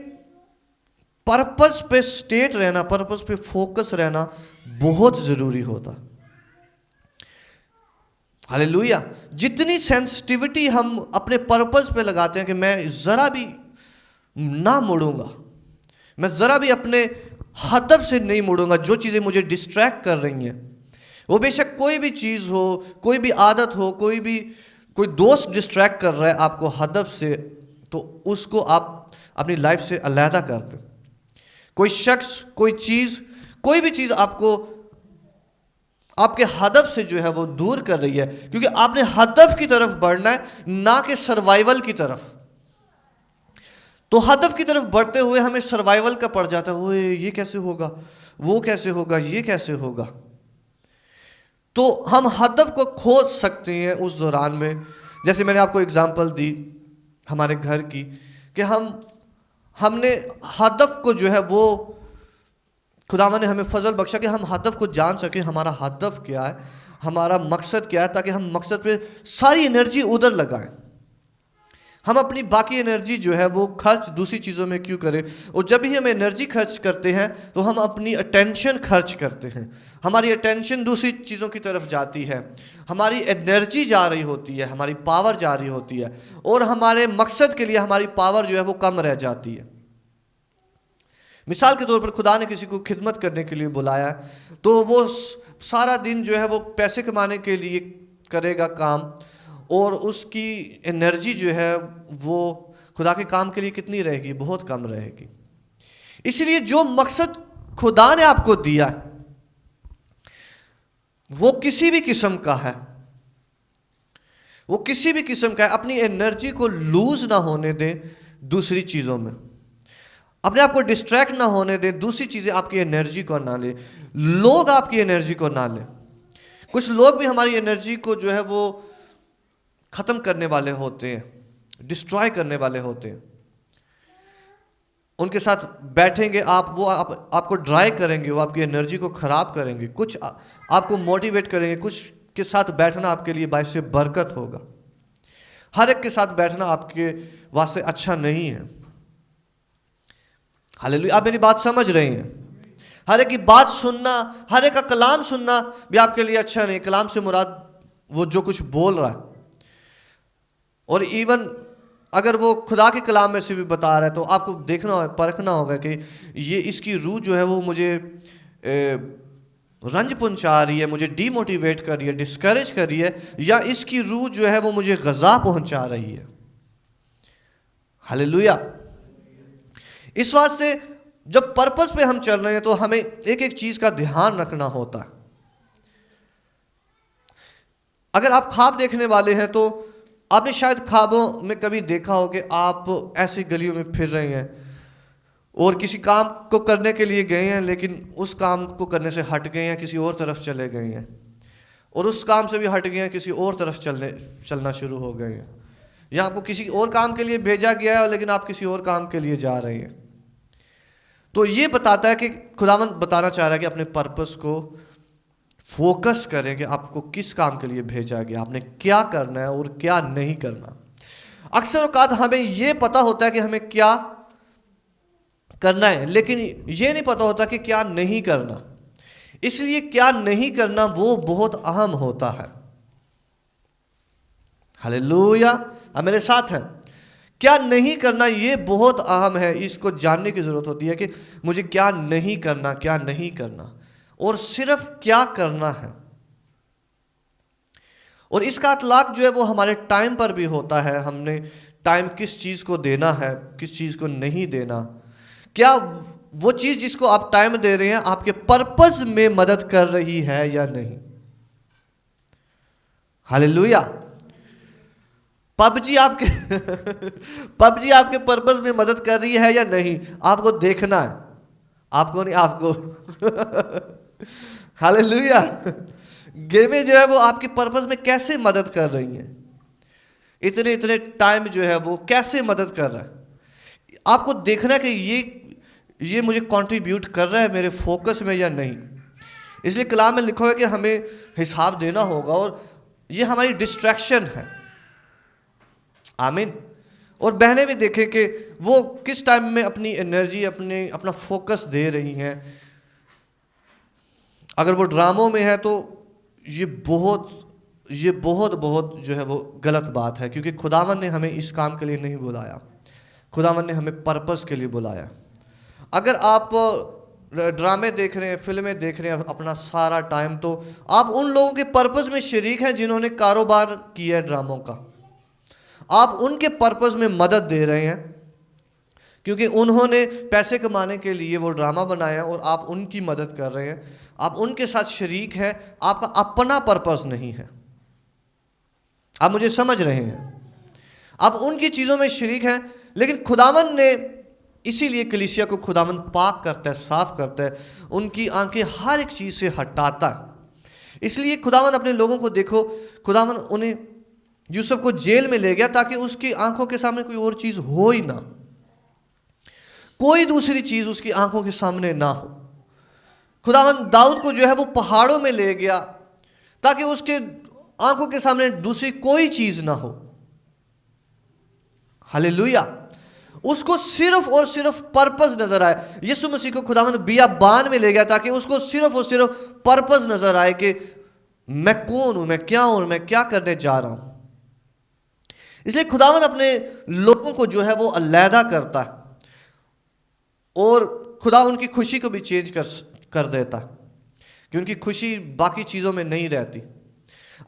पर्पस पे स्टेट रहना, पर्पस पे फोकस रहना बहुत ज़रूरी होता। हालेलुया। जितनी सेंसिटिविटी हम अपने पर्पस पे लगाते हैं कि मैं ज़रा भी ना मुड़ूंगा, मैं ज़रा भी अपने हदफ से नहीं मुड़ूंगा। जो चीज़ें मुझे डिस्ट्रैक्ट कर रही हैं, वो बेशक कोई भी चीज़ हो, कोई भी आदत हो, कोई दोस्त डिस्ट्रैक्ट कर रहा है आपको हदफ से, तो उसको आप अपनी लाइफ से अलहदा कर दें। कोई शख्स, कोई चीज़, कोई भी चीज़ आपको आपके हदफ से जो है वो दूर कर रही है, क्योंकि आपने हदफ की तरफ बढ़ना है, ना कि सर्वाइवल की तरफ। तो हदफ की तरफ बढ़ते हुए हमें सर्वाइवल का पड़ जाता है, ओए ये कैसे होगा, वो कैसे होगा, ये कैसे होगा। तो हम हदफ को खो सकते हैं उस दौरान में। जैसे मैंने आपको एग्जांपल दी हमारे घर की, कि हमने हदफ को जो है वो, खुदावा ने हमें फजल बख्शा कि हम हदफ को जान सकें, हमारा हदफ क्या है, हमारा मकसद क्या है, ताकि हम मकसद पे सारी एनर्जी उधर लगाएं। हम अपनी बाकी एनर्जी जो है वो खर्च दूसरी चीज़ों में क्यों करें। और जब भी हम एनर्जी खर्च करते हैं तो हम अपनी अटेंशन खर्च करते हैं, हमारी अटेंशन दूसरी चीज़ों की तरफ जाती है, हमारी एनर्जी जा रही होती है, हमारी पावर जा रही होती है, और हमारे मकसद के लिए हमारी पावर जो है वो कम रह जाती है। मिसाल के तौर पर खुदा ने किसी को खिदमत करने के लिए बुलाया, तो वो सारा दिन जो है वो पैसे कमाने के लिए करेगा काम, और उसकी एनर्जी जो है वो खुदा के काम के लिए कितनी रहेगी, बहुत कम रहेगी। इसलिए जो मकसद खुदा ने आपको दिया वो किसी भी किस्म का है, वो किसी भी किस्म का है, अपनी एनर्जी को लूज ना होने दें दूसरी चीज़ों में, अपने आप को डिस्ट्रैक्ट ना होने दें, दूसरी चीज़ें आपकी एनर्जी को ना ले, लोग आपकी एनर्जी को ना ले। कुछ लोग भी हमारी एनर्जी को जो है वो ख़त्म करने वाले होते हैं, डिस्ट्रॉय करने वाले होते हैं। उनके साथ बैठेंगे आप, वो आपको ड्राई करेंगे, वो आपकी एनर्जी को ख़राब करेंगे। कुछ आपको मोटिवेट करेंगे, कुछ के साथ बैठना आपके लिए बाइस से बरकत होगा। हर एक के साथ बैठना आपके वास्ते अच्छा नहीं है। हालेलुया, आप मेरी बात समझ रहे हैं। हर एक की बात सुनना, हर एक का कलाम सुनना भी आपके लिए अच्छा नहीं। कलाम से मुराद वो जो कुछ बोल रहा है, और इवन अगर वो खुदा के कलाम में से भी बता रहा है, तो आपको देखना होगा, परखना होगा कि ये इसकी रूह जो है वो मुझे रंज पहुंचा रही है, मुझे डीमोटिवेट कर रही है, डिस्करेज कर रही है, या इसकी रूह जो है वो मुझे गज़ा पहुंचा रही है। हालेलुया। इस वास्ते जब पर्पस पे हम चल रहे हैं तो हमें एक एक चीज़ का ध्यान रखना होता है। अगर आप ख्वाब देखने वाले हैं तो आपने शायद ख्वाबों में कभी देखा हो कि आप ऐसी गलियों में फिर रहे हैं और किसी काम को करने के लिए गए हैं, लेकिन उस काम को करने से हट गए हैं, किसी और तरफ चले गए हैं, और उस काम से भी हट गए हैं, किसी और तरफ चलना शुरू हो गए हैं, या आपको किसी और काम के लिए भेजा गया है लेकिन आप किसी और काम के लिए जा रहे हैं। तो ये बताता है कि खुदावंद बताना चाह रहा है कि अपने पर्पस को फोकस करें कि आपको किस काम के लिए भेजा गया, आपने क्या करना है और क्या नहीं करना। अक्सर औकात हमें ये पता होता है कि हमें क्या करना है, लेकिन ये नहीं पता होता कि क्या नहीं करना। इसलिए क्या नहीं करना वो बहुत अहम होता है। हालेलुया, आप मेरे साथ हैं। क्या नहीं करना ये बहुत अहम है, इसको जानने की ज़रूरत होती है कि मुझे क्या नहीं करना, क्या नहीं करना, और सिर्फ क्या करना है। और इसका इतलाक जो है वो हमारे टाइम पर भी होता है। हमने टाइम किस चीज़ को देना है, किस चीज़ को नहीं देना। क्या वो चीज़ जिसको आप टाइम दे रहे हैं आपके पर्पस में मदद कर रही है या नहीं। हालेलुया। पबजी आपके पर्पस में मदद कर रही है या नहीं, आपको देखना है, आपको नहीं, आपको। हालेलुया। गेमें जो है वो आपके पर्पस में कैसे मदद कर रही हैं, इतने इतने टाइम जो है वो कैसे मदद कर रहा है। आपको देखना है कि ये मुझे कंट्रीब्यूट कर रहा है मेरे फोकस में या नहीं। इसलिए कलाम में लिखा है कि हमें हिसाब देना होगा, और ये हमारी डिस्ट्रैक्शन है। आमीन। और बहनें भी देखें कि वो किस टाइम में अपनी एनर्जी, अपना फोकस दे रही हैं। अगर वो ड्रामों में है तो ये बहुत जो है वो गलत बात है, क्योंकि खुदावन ने हमें इस काम के लिए नहीं बुलाया। खुदावन ने हमें पर्पस के लिए बुलाया। अगर आप ड्रामे देख रहे हैं, फिल्में देख रहे हैं अपना सारा टाइम, तो आप उन लोगों के पर्पस में शरीक हैं जिन्होंने कारोबार किया है ड्रामों का। आप उनके पर्पस में मदद दे रहे हैं क्योंकि उन्होंने पैसे कमाने के लिए वो ड्रामा बनाया और आप उनकी मदद कर रहे हैं, आप उनके साथ शरीक हैं। आपका अपना पर्पस नहीं है। आप मुझे समझ रहे हैं? आप उनकी चीज़ों में शरीक हैं, लेकिन खुदावन ने इसीलिए कलीसिया को खुदावन पाक करता है, साफ करता है, उनकी आंखें हर एक चीज़ से हटाता है। इसलिए खुदावन अपने लोगों को देखो, खुदावन उन्हें यूसुफ को जेल में ले गया ताकि उसकी आंखों के सामने कोई और चीज़ हो ही ना, कोई दूसरी चीज़ उसकी आंखों के सामने ना हो। खुदावन दाऊद को जो है वो पहाड़ों में ले गया ताकि उसके आंखों के सामने दूसरी कोई चीज़ ना हो। हालेलुया। उसको सिर्फ और सिर्फ पर्पस नजर आए। यीशु मसीह को खुदावन बियाबान में ले गया ताकि उसको सिर्फ और सिर्फ पर्पस नजर आए कि मैं कौन हूं, मैं क्या हूं, मैं क्या करने जा रहा हूं। इसलिए खुदावन अपने लोगों को जो है वो अलहदा करता है और खुदा उनकी खुशी को भी चेंज कर देता है कि उनकी खुशी बाकी चीज़ों में नहीं रहती।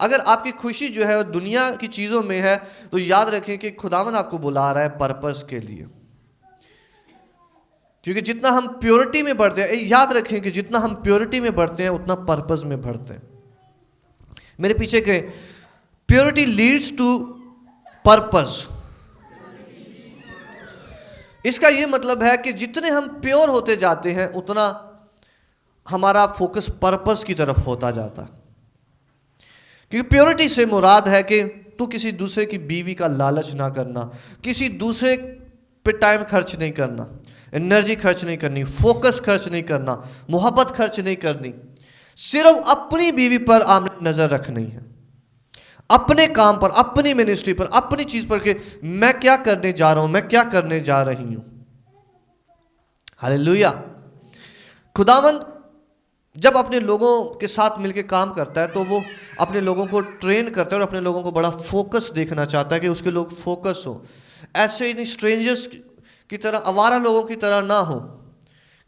अगर आपकी खुशी जो है दुनिया की चीज़ों में है तो याद रखें कि खुदावन आपको बुला रहा है पर्पस के लिए। क्योंकि जितना हम प्योरिटी में बढ़ते हैं, याद रखें कि जितना हम प्योरिटी में बढ़ते हैं उतना पर्पस में बढ़ते हैं। मेरे पीछे के प्योरिटी लीड्स टू पर्पस। इसका ये मतलब है कि जितने हम प्योर होते जाते हैं उतना हमारा फोकस पर्पस की तरफ होता जाता है। क्योंकि प्योरिटी से मुराद है कि तू किसी दूसरे की बीवी का लालच ना करना, किसी दूसरे पे टाइम खर्च नहीं करना, एनर्जी खर्च नहीं करनी, फोकस खर्च नहीं करना, मोहब्बत खर्च नहीं करनी, सिर्फ अपनी बीवी पर आपने नज़र रखनी है, अपने काम पर, अपनी मिनिस्ट्री पर, अपनी चीज़ पर कि मैं क्या करने जा रहा हूँ, मैं क्या करने जा रही हूँ। हालेलुया। खुदावंद जब अपने लोगों के साथ मिलकर काम करता है तो वो अपने लोगों को ट्रेन करता है और अपने लोगों को बड़ा फोकस देखना चाहता है कि उसके लोग फोकस हो। ऐसे ही नहीं स्ट्रेंजर्स की तरह, आवारा लोगों की तरह ना हो,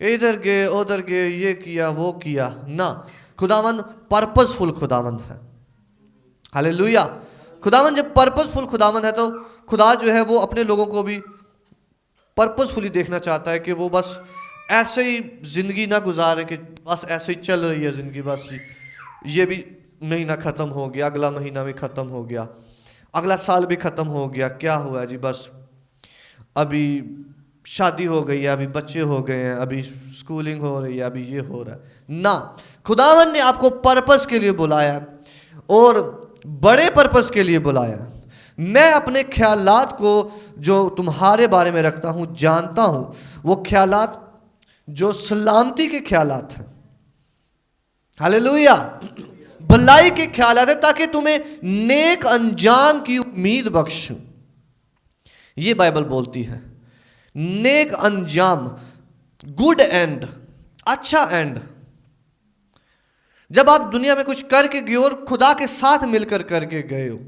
इधर गए उधर गए, ये किया वो किया ना। खुदावन पर्पसफुल खुदावन है। हालेलुया। खुदावन जब पर्पसफुल खुदावन है तो खुदा जो है वो अपने लोगों को भी पर्पसफुली देखना चाहता है कि वो बस ऐसे ही ज़िंदगी ना गुजारे कि बस ऐसे ही चल रही है ज़िंदगी, बस ये भी महीना ख़त्म हो गया, अगला महीना भी ख़त्म हो गया, अगला साल भी ख़त्म हो गया, क्या हुआ जी, बस अभी शादी हो गई है, अभी बच्चे हो गए हैं, अभी स्कूलिंग हो रही है, अभी ये हो रहा है ना। खुदावन ने आपको पर्पस के लिए बुलाया और बड़े पर्पस के लिए बुलाया। मैं अपने ख्यालात को जो तुम्हारे बारे में रखता हूँ जानता हूँ, वो ख्यालात जो सलामती के ख्यालात हैं। हालेलुया। भलाई के ख्यालात है ताकि तुम्हें नेक अंजाम की उम्मीद बख्शूं। ये बाइबल बोलती है, नेक अंजाम, गुड एंड, अच्छा एंड। जब आप दुनिया में कुछ करके गए और खुदा के साथ मिलकर करके गए हो।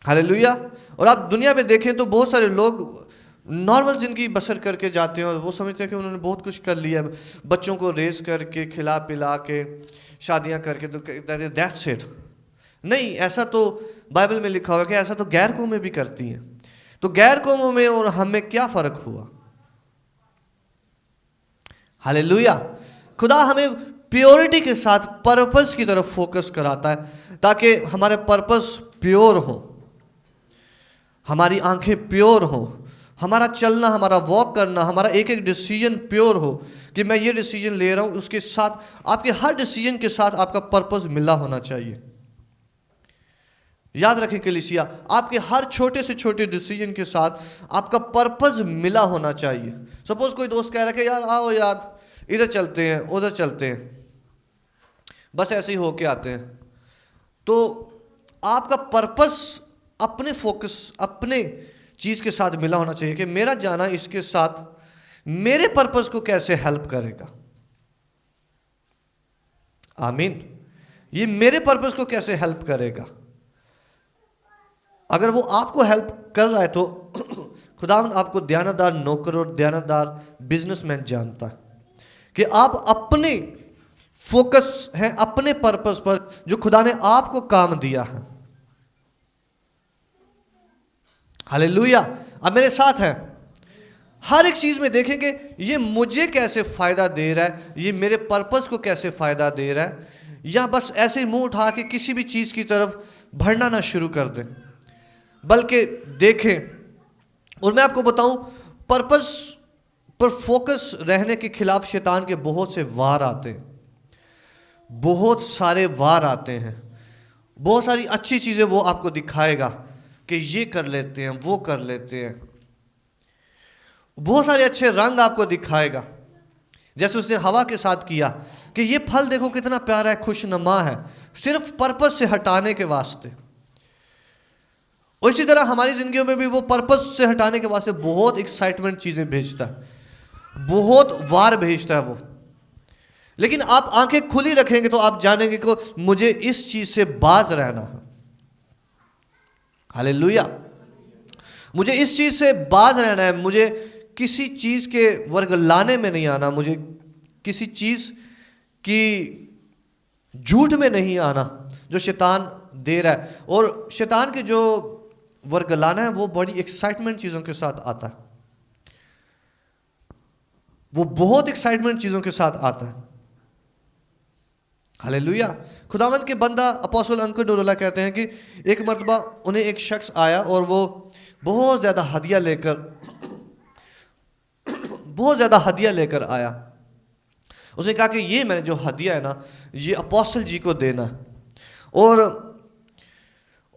हालेलुया। और आप दुनिया में देखें तो बहुत सारे लोग नॉर्मल ज़िंदगी बसर करके जाते हैं और वो समझते हैं कि उन्होंने बहुत कुछ कर लिया, बच्चों को रेस करके, खिला पिला के, शादियां करके, तो दैट्स इट। नहीं, ऐसा तो बाइबल में लिखा हुआ है कि ऐसा तो गैर कौमें भी करती हैं। तो गैर कौमों में और हमें क्या फ़र्क हुआ? हालेलुया। खुदा हमें प्योरिटी के साथ पर्पस की तरफ फोकस कराता है ताकि हमारे पर्पस प्योर हो, हमारी आंखें प्योर हो, हमारा चलना, हमारा वॉक करना, हमारा एक एक डिसीजन प्योर हो कि मैं ये डिसीजन ले रहा हूँ, उसके साथ आपके हर डिसीजन के साथ आपका पर्पस मिला होना चाहिए। याद रखें कलीसिया, आपके हर छोटे से छोटे डिसीजन के साथ आपका पर्पस मिला होना चाहिए। सपोज कोई दोस्त कह रहा है कि यार आओ यार इधर चलते हैं, उधर चलते हैं, बस ऐसे ही होके आते हैं, तो आपका पर्पस अपने फोकस, अपने चीज़ के साथ मिला होना चाहिए कि मेरा जाना इसके साथ मेरे पर्पस को कैसे हेल्प करेगा। आमीन। ये मेरे पर्पस को कैसे हेल्प करेगा। अगर वो आपको हेल्प कर रहा है तो खुदावंद आपको दयानतदार नौकर और दयानतदार बिजनेसमैन जानता है कि आप अपने फोकस हैं अपने पर्पस पर जो खुदा ने आपको काम दिया है। हालेलुया। अब मेरे साथ है, हर एक चीज में देखेंगे ये मुझे कैसे फायदा दे रहा है, ये मेरे पर्पस को कैसे फायदा दे रहा है, या बस ऐसे ही मुंह उठा के किसी भी चीज की तरफ बढ़ना ना शुरू कर दें, बल्कि देखें। और मैं आपको बताऊं, पर्पस पर फोकस रहने के खिलाफ शैतान के बहुत से वार आते हैं, बहुत सारे वार आते हैं। बहुत सारी अच्छी चीजें वो आपको दिखाएगा कि ये कर लेते हैं, वो कर लेते हैं। बहुत सारे अच्छे रंग आपको दिखाएगा, जैसे उसने हवा के साथ किया कि ये फल देखो कितना प्यारा है, खुशनुमा है, सिर्फ पर्पस से हटाने के वास्ते। और इसी तरह हमारी जिंदगियों में भी वो पर्पस से हटाने के वास्ते बहुत एक्साइटमेंट चीजें भेजता है, बहुत वार भेजता है वो। लेकिन आप आंखें खुली रखेंगे तो आप जानेंगे कि मुझे इस चीज से बाज रहना है। हालेलुया। मुझे इस चीज से बाज रहना है, मुझे किसी चीज के वर्ग लाने में नहीं आना, मुझे किसी चीज की झूठ में नहीं आना जो शैतान दे रहा है। और शैतान के जो वर्ग लाना है वो बड़ी एक्साइटमेंट चीजों के साथ आता है, वो बहुत एक्साइटमेंट चीजों के साथ आता है। हालेलुया। खुदावंद के बंदा अपोस्टल अंकल डोरोला कहते हैं कि एक मर्तबा उन्हें एक शख्स आया और वो बहुत ज़्यादा हदिया लेकर आया। उसने कहा कि ये मैंने जो हदिया है ना, ये अपोस्टल जी को देना। और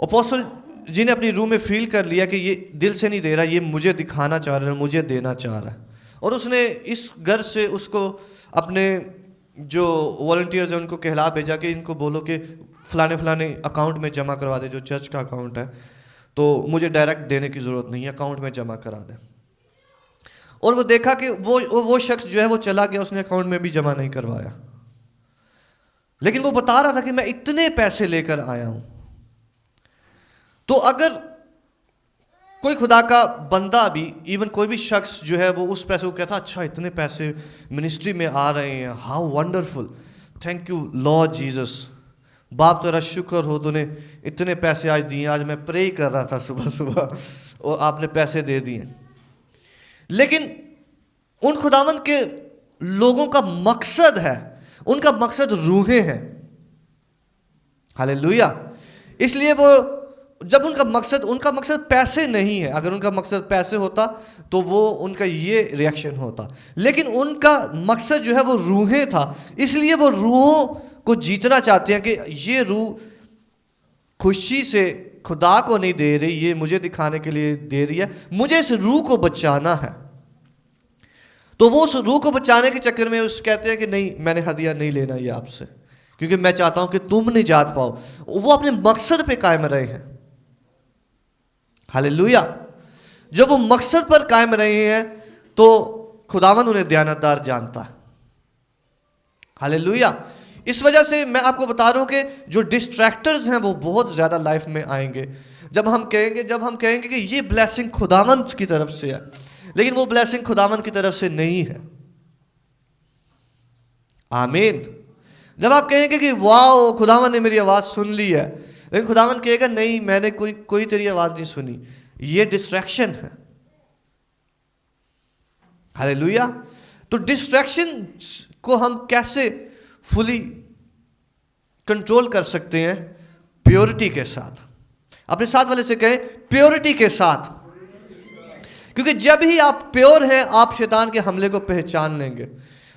अपोस्टल जी ने अपनी रूह में फील कर लिया कि ये दिल से नहीं दे रहा, ये मुझे दिखाना चाह रहा है, मुझे देना चाह रहा है। और उसने इस घर से उसको अपने जो वॉलंटियर्स हैं उनको कहला भेजा कि इनको बोलो कि फलाने अकाउंट में जमा करवा दे, जो चर्च का अकाउंट है, तो मुझे डायरेक्ट देने की ज़रूरत नहीं है, अकाउंट में जमा करा दे। और वो देखा कि वो शख्स जो है वो चला गया, उसने अकाउंट में भी जमा नहीं करवाया। लेकिन वो बता रहा था कि मैं इतने पैसे लेकर आया हूं। तो अगर कोई खुदा का बंदा भी, इवन कोई भी शख्स जो है वो उस पैसे को कहता, अच्छा इतने पैसे मिनिस्ट्री में आ रहे हैं, how wonderful, thank you Lord Jesus, बाप तेरा शुक्र हो तूने इतने पैसे आज दिए, आज मैं प्रे कर रहा था सुबह सुबह और आपने पैसे दे दिए। लेकिन उन खुदावंद के लोगों का मकसद है, उनका मकसद रूहें हैं। हालेलुया। इसलिए वो जब उनका मकसद पैसे नहीं है, अगर उनका मकसद पैसे होता तो वो उनका ये रिएक्शन होता, लेकिन उनका मकसद जो है वो रूहें था। इसलिए वो रूहों को जीतना चाहते हैं कि ये रूह खुशी से खुदा को नहीं दे रही, ये मुझे दिखाने के लिए दे रही है, मुझे इस रूह को बचाना है। तो वो उस रूह को बचाने के चक्कर में उस कहते हैं कि नहीं, मैंने हदिया नहीं लेना ये आपसे, क्योंकि मैं चाहता हूं कि तुम नहीं जात पाओ। वो अपने मकसद पे कायम रहे हैं। हालेलुया। जब वो मकसद पर कायम रहे हैं तो खुदावंद उन्हें दयानतदार जानता है। हालेलुया। इस वजह से मैं आपको बता रहा हूं कि जो डिस्ट्रैक्टर्स हैं वो बहुत ज्यादा लाइफ में आएंगे। जब हम कहेंगे कि ये ब्लेसिंग खुदावंद की तरफ से है, लेकिन वो ब्लेसिंग खुदावंद की तरफ से नहीं है। आमीन। जब आप कहेंगे कि वाओ खुदावंद ने मेरी आवाज सुन ली है, लेकिन खुदावंद कहेगा नहीं, मैंने कोई तेरी आवाज नहीं सुनी, ये डिस्ट्रैक्शन है। हालेलुया। तो डिस्ट्रैक्शन को हम कैसे फुली कंट्रोल कर सकते हैं? प्योरिटी के साथ। अपने साथ वाले से कहें, प्योरिटी के साथ। क्योंकि जब ही आप प्योर हैं, आप शैतान के हमले को पहचान लेंगे।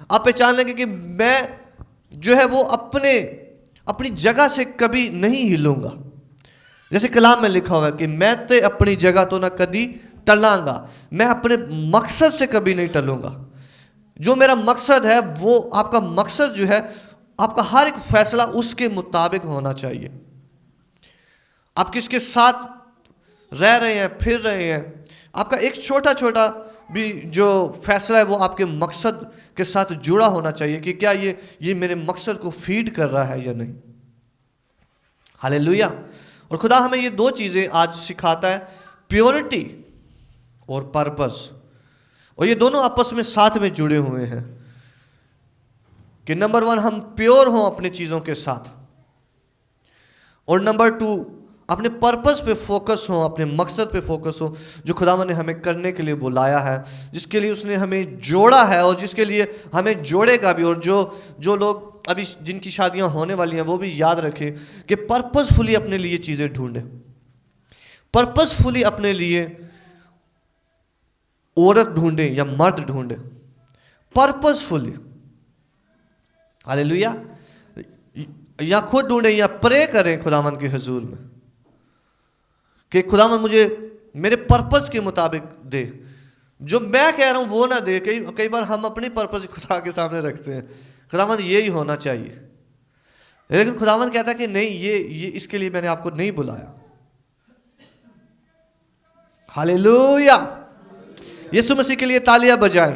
आप पहचान लेंगे कि मैं जो है वो अपनी जगह से कभी नहीं हिलूंगा। जैसे कलाम में लिखा हुआ है कि मैं ते अपनी जगह तो ना कभी टलांगा, मैं अपने मकसद से कभी नहीं टलूंगा। जो मेरा मकसद है वो आपका मकसद जो है, आपका हर एक फैसला उसके मुताबिक होना चाहिए। आप किसके साथ रह रहे हैं, फिर रहे हैं, आपका एक छोटा छोटा भी जो फैसला है वो आपके मकसद के साथ जुड़ा होना चाहिए कि क्या ये मेरे मकसद को फीड कर रहा है या नहीं। हालेलुया। और खुदा हमें ये दो चीज़ें आज सिखाता है, प्योरिटी और पर्पस, और ये दोनों आपस में साथ में जुड़े हुए हैं कि नंबर 1 हम प्योर हों अपनी चीज़ों के साथ, और नंबर 2 अपने पर्पस पे फोकस हो, अपने मकसद पे फोकस हो जो खुदावन ने हमें करने के लिए बुलाया है, जिसके लिए उसने हमें जोड़ा है और जिसके लिए हमें जोड़ेगा भी। और जो लोग अभी जिनकी शादियां होने वाली हैं वो भी याद रखें कि पर्पसफुली अपने लिए चीज़ें ढूंढें, पर्पसफुली अपने लिए औरत ढूंढें या मर्द ढूंढें, पर्पसफुली। हालेलुया। या खुद ढूंढें या प्रे करें खुदावन के हुजूर में कि खुदावन मुझे मेरे पर्पस के मुताबिक दे, जो मैं कह रहा हूं वो ना दे। कई बार हम अपनी पर्पस खुदा के सामने रखते हैं, खुदावन यही होना चाहिए, लेकिन खुदावन कहता है कि नहीं, ये इसके लिए मैंने आपको नहीं बुलाया। हालेलुया। यीशु मसीह के लिए तालियां बजाएं।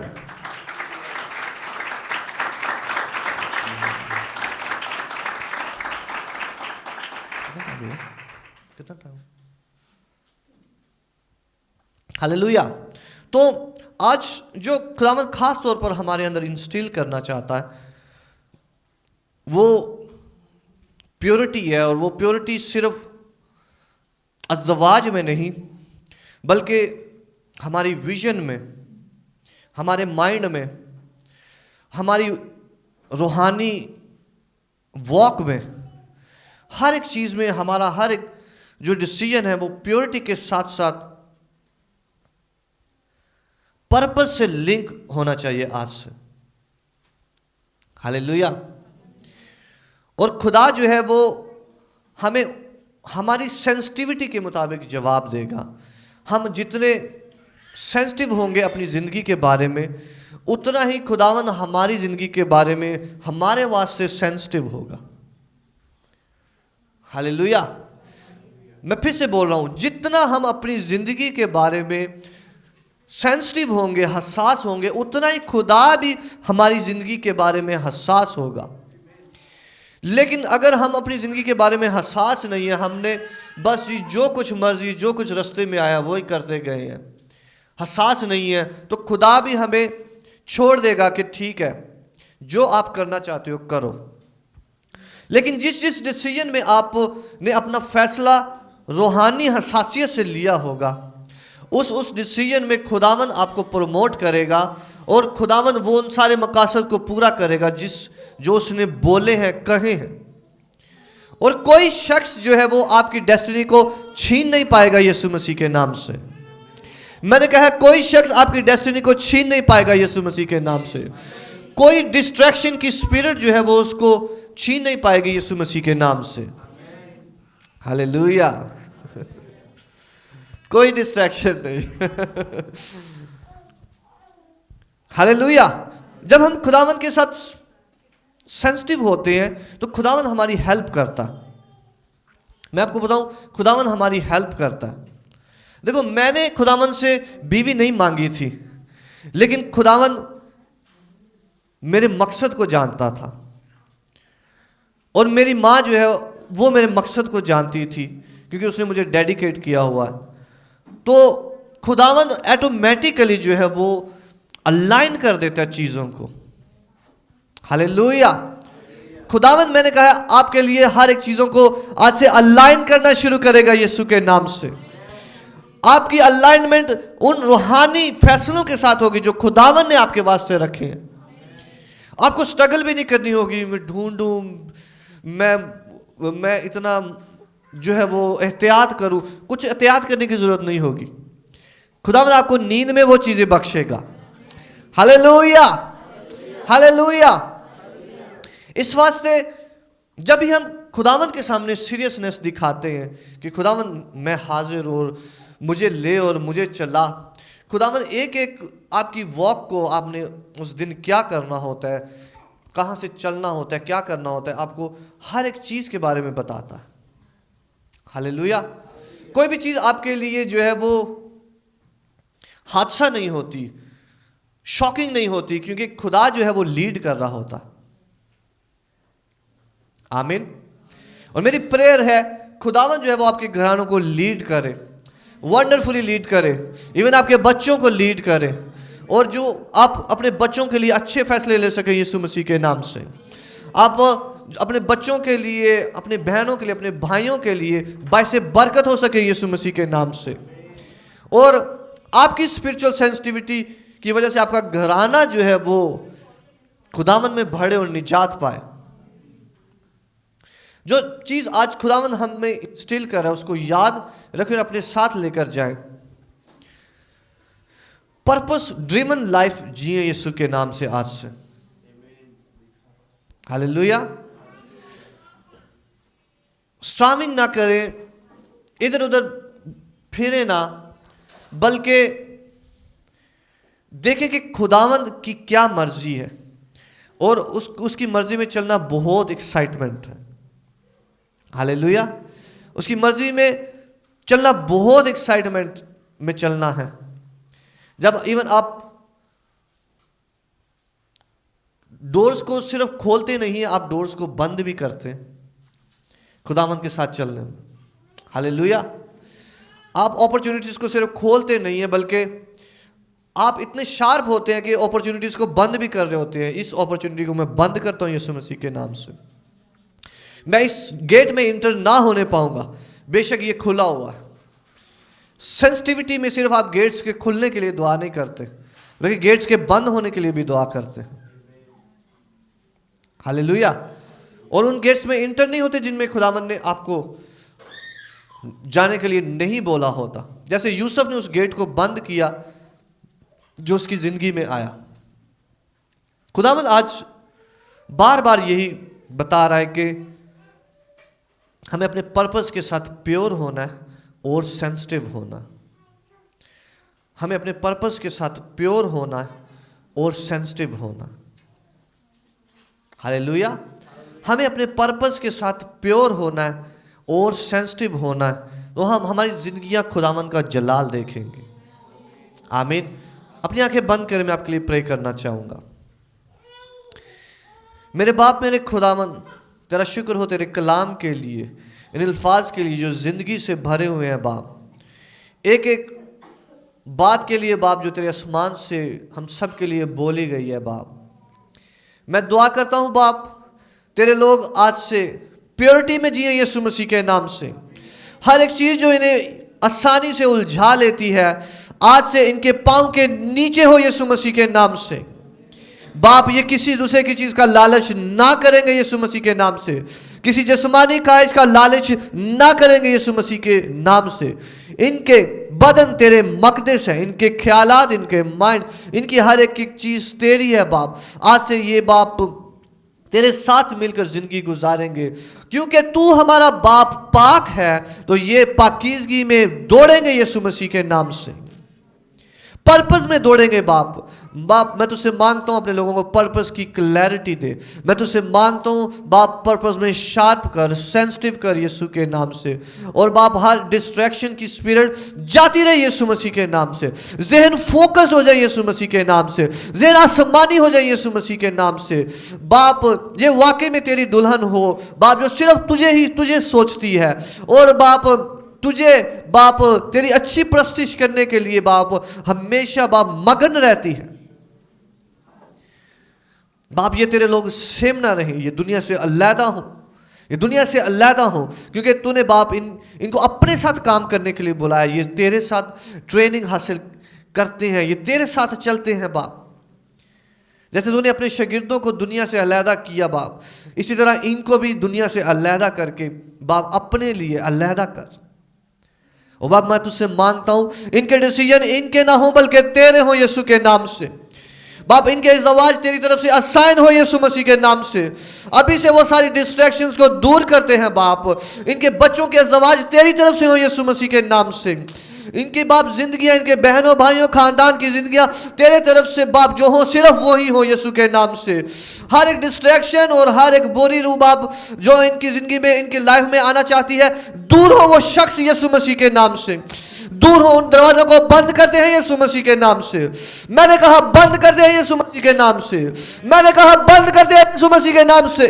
कितना टाइम? हालेलुया। तो आज जो खुदावंद खास तौर पर हमारे अंदर इंस्टिल करना चाहता है वो प्योरिटी है, और वो प्योरिटी सिर्फ अज़वाज में नहीं बल्कि हमारी विजन में, हमारे माइंड में, हमारी रूहानी वॉक में, हर एक चीज़ में हमारा हर एक जो डिसीजन है वो प्योरिटी के साथ साथ पर्पस से लिंक होना चाहिए आज से। हालेलुया। और खुदा जो है वो हमें हमारी सेंसिटिविटी के मुताबिक जवाब देगा। हम जितने सेंसिटिव होंगे अपनी ज़िंदगी के बारे में, उतना ही खुदावन हमारी ज़िंदगी के बारे में हमारे वास्ते सेंसिटिव होगा। हालेलुया। मैं फिर से बोल रहा हूँ, जितना हम अपनी ज़िंदगी के बारे में सेंसिटिव होंगे, हसास होंगे, उतना ही खुदा भी हमारी ज़िंदगी के बारे में हसास होगा। लेकिन अगर हम अपनी ज़िंदगी के बारे में हसास नहीं है, हमने बस जो कुछ मर्जी, जो कुछ रास्ते में आया वही करते गए हैं, हसास नहीं है, तो खुदा भी हमें छोड़ देगा कि ठीक है जो आप करना चाहते हो करो। लेकिन जिस डिसीजन में आपने अपना फैसला रूहानी हसासियत से लिया होगा, उस डिसीजन में खुदावन आपको प्रमोट करेगा और खुदावन वो उन सारे मकासद को पूरा करेगा जो उसने बोले हैं, कहे हैं। और कोई शख्स जो है वो आपकी डेस्टिनी को छीन नहीं पाएगा यीशु मसीह के नाम से। मैंने कहा कोई शख्स आपकी डेस्टिनी को छीन नहीं पाएगा यीशु मसीह के नाम से। कोई डिस्ट्रैक्शन की स्पिरिट जो है वो उसको छीन नहीं पाएगी यीशु मसीह के नाम से। हालेलुया। कोई डिस्ट्रैक्शन नहीं। हालेलुया। जब हम खुदावन के साथ सेंसिटिव होते हैं तो खुदावन हमारी हेल्प करता। मैं आपको बताऊं, खुदावन हमारी हेल्प करता है। देखो, मैंने खुदावन से बीवी नहीं मांगी थी, लेकिन खुदावन मेरे मकसद को जानता था, और मेरी माँ जो है वो मेरे मकसद को जानती थी क्योंकि उसने मुझे डेडिकेट किया हुआ है। तो खुदावन ऑटोमेटिकली जो है वो अलाइन कर देता है चीज़ों को। हालेलुया। खुदावन, मैंने कहा आपके लिए हर एक चीज़ों को आज से अलाइन करना शुरू करेगा यीशु के नाम से। आपकी अलाइनमेंट उन रूहानी फैसलों के साथ होगी जो खुदावन ने आपके वास्ते रखे हैं। आपको स्ट्रगल भी नहीं करनी होगी, मैं ढूंढूं, मैं इतना जो है वो एहतियात करूं। कुछ एहतियात करने की जरूरत नहीं होगी। खुदावन आपको नींद में वो चीजें बख्शेगा। Hallelujah, hallelujah. इस वास्ते जब भी हम खुदावन के सामने सीरियसनेस दिखाते हैं कि खुदावन मैं हाजिर और मुझे ले और मुझे चला, खुदावन एक एक आपकी वॉक को आपने उस दिन क्या करना होता है, कहाँ से चलना होता है, क्या करना होता है, आपको हर एक चीज़ के बारे में बताता है। हालेलुया। कोई भी चीज़ आपके लिए जो है वो हादसा नहीं होती, शॉकिंग नहीं होती, क्योंकि खुदा जो है वो लीड कर रहा होता। आमीन। और मेरी प्रेयर है खुदावन जो है वो आपके घरानों को लीड करे, वंडरफुली लीड करे, इवन आपके बच्चों को लीड करे, और जो आप अपने बच्चों के लिए अच्छे फैसले ले सके यीशु मसीह के नाम से। आप अपने बच्चों के लिए, अपने बहनों के लिए, अपने भाइयों के लिए बायसे बरकत हो सके यीशु मसीह के नाम से। और आपकी स्पिरिचुअल सेंसिटिविटी की वजह से आपका घराना जो है वो खुदावन में बढ़े और निजात पाए। जो चीज आज खुदावन हमें इंस्टिल कर रहा है उसको याद रखें, अपने साथ लेकर जाएं। पर्पस ड्रिवन लाइफ जिए यीशु के नाम से आज से। हालेलुया। स्ट्रामिंग ना करें, इधर उधर फिरे ना, बल्कि देखें कि खुदावंद की क्या मर्जी है, और उसकी मर्जी में चलना बहुत एक्साइटमेंट है। हालेलुया। उसकी मर्जी में चलना बहुत एक्साइटमेंट में चलना है। जब इवन आप डोर्स को सिर्फ खोलते नहीं है, आप डोर्स को बंद भी करते हैं खुदावंद के साथ चलने में। हालेलुया। आप अपॉर्चुनिटीज को सिर्फ खोलते नहीं है, बल्कि आप इतने शार्प होते हैं कि अपॉर्चुनिटीज को बंद भी कर रहे होते हैं। इस अपॉर्चुनिटी को मैं बंद करता हूं यीशु मसीह के नाम से। मैं इस गेट में इंटर ना होने पाऊंगा, बेशक ये खुला हुआ है। सेंसिटिविटी में सिर्फ आप गेट्स के खुलने के लिए दुआ नहीं करते, बल्कि गेट्स के बंद होने के लिए भी दुआ करते हैं। हालेलुया। और उन गेट्स में इंटर नहीं होते जिनमें खुदावन ने आपको जाने के लिए नहीं बोला होता। जैसे यूसुफ ने उस गेट को बंद किया जो उसकी जिंदगी में आया। खुदावन आज बार बार यही बता रहा है कि हमें अपने पर्पस के साथ प्योर होना है और सेंसिटिव होना। हमें अपने पर्पस के साथ प्योर होना है और सेंसिटिव होना। हालेलुया। हमें अपने पर्पस के साथ प्योर होना है और सेंसिटिव होना है, तो हम हमारी जिंदगियां खुदावन का जलाल देखेंगे। आमीन। अपनी आंखें बंद करें, मैं आपके लिए प्रे करना चाहूंगा। मेरे बाप, मेरे खुदावन, तेरा शुक्र हो तेरे कलाम के लिए, इन अल्फाज के लिए जो जिंदगी से भरे हुए हैं बाप। एक एक बात के लिए बाप जो तेरे आसमान से हम सब के लिए बोली गई है बाप। मैं दुआ करता हूं बाप, तेरे लोग आज से प्योरिटी में जिए यीशु मसीह के नाम से। हर एक चीज जो इन्हें आसानी से उलझा लेती है, आज से इनके पांव के नीचे हो यीशु मसीह के नाम से। बाप, ये किसी दूसरे की चीज का लालच ना करेंगे यीशु मसीह के नाम से। किसी जिस्मानी ख्वाहिश का लालच ना करेंगे यीशु मसीह के नाम से। इनके बदन तेरे मकदस है, इनके ख्यालात, इनके माइंड, इनकी हर एक चीज तेरी है बाप। आज से ये बाप तेरे साथ मिलकर जिंदगी गुजारेंगे, क्योंकि तू हमारा बाप पाक है। तो ये पाकीज़गी में दौड़ेंगे यीशु मसीह के नाम से, पर्पस में दौड़ेंगे बाप। बाप, मैं तुझसे मांगता हूँ अपने लोगों को पर्पस की क्लैरिटी दे। मैं तुझसे मांगता हूँ बाप, पर्पस में शार्प कर, सेंसिटिव कर यीशु के नाम से। और बाप, हर डिस्ट्रैक्शन की स्पिरिट जाती रहे यीशु मसीह के नाम से। जहन फोकस्ड हो जाए यीशु मसीह के नाम से। जहन आसमानी हो जाए यीशु मसीह के नाम से। बाप, ये वाकई में तेरी दुल्हन हो बाप, जो सिर्फ तुझे सोचती है, और बाप तुझे बाप तेरी अच्छी प्रस्तिश करने के लिए बाप हमेशा बाप मगन रहती है। बाप, ये तेरे लोग सेम ना रहे, ये दुनिया से अलहदा हो, ये दुनिया से अलहदा हो, क्योंकि तूने बाप इनको अपने साथ काम करने के लिए बुलाया। ये तेरे साथ ट्रेनिंग हासिल करते हैं, ये तेरे साथ चलते हैं बाप। जैसे तूने अपने शागिर्दों को दुनिया से अलहदा किया बाप, इसी तरह इनको भी दुनिया से अलहदा करके बाप अपने लिए अलहदा कर। और बाप, मैं तुझसे मांगता हूं इनके डिसीजन इनके ना हो बल्कि तेरे हो यीशु के नाम से। बाप, इनके इज़्ज़वाज तेरी तरफ से असाइन हो यीशु मसीह के नाम से। अभी से वो सारी डिस्ट्रैक्शंस को दूर करते हैं बाप। इनके बच्चों के इज़्ज़वाज तेरी तरफ से हो यीशु मसीह के नाम से। इनकी बाप जिंदगियां, इनके बहनों भाइयों खानदान की जिंदगियां तेरे तरफ से बाप जो हो, सिर्फ वो ही हो यीशु के नाम से। हर एक डिस्ट्रैक्शन और हर एक बुरी रूह बाप जो इनकी जिंदगी में, इनकी लाइफ में आना चाहती है, दूर हो वो शख्स यीशु मसीह के नाम से। दूर हो, उन दरवाजों को बंद करते हैं यीशु मसीह के नाम से। मैंने कहा बंद कर दे यीशु मसीह के नाम से। मैंने कहा बंद कर दे यीशु मसीह के नाम से।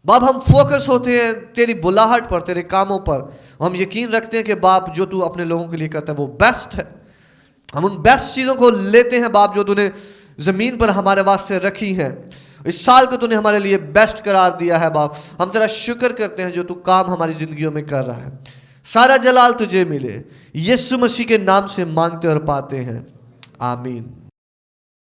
बाप हम फोकस होते हैं तेरी बुलाहट पर, तेरे कामों पर। हम यकीन रखते हैं कि बाप जो तू अपने लोगों के लिए करता है वो बेस्ट है। हम उन बेस्ट चीज़ों को लेते हैं बाप जो तूने ज़मीन पर हमारे वास्ते रखी हैं। इस साल को तूने हमारे लिए बेस्ट करार दिया है बाप। हम तेरा शुक्र करते हैं जो तू काम हमारी ज़िंदगियों में कर रहा है। सारा जलाल तुझे मिले, यीशु मसीह के नाम से मांगते और पाते हैं, आमीन।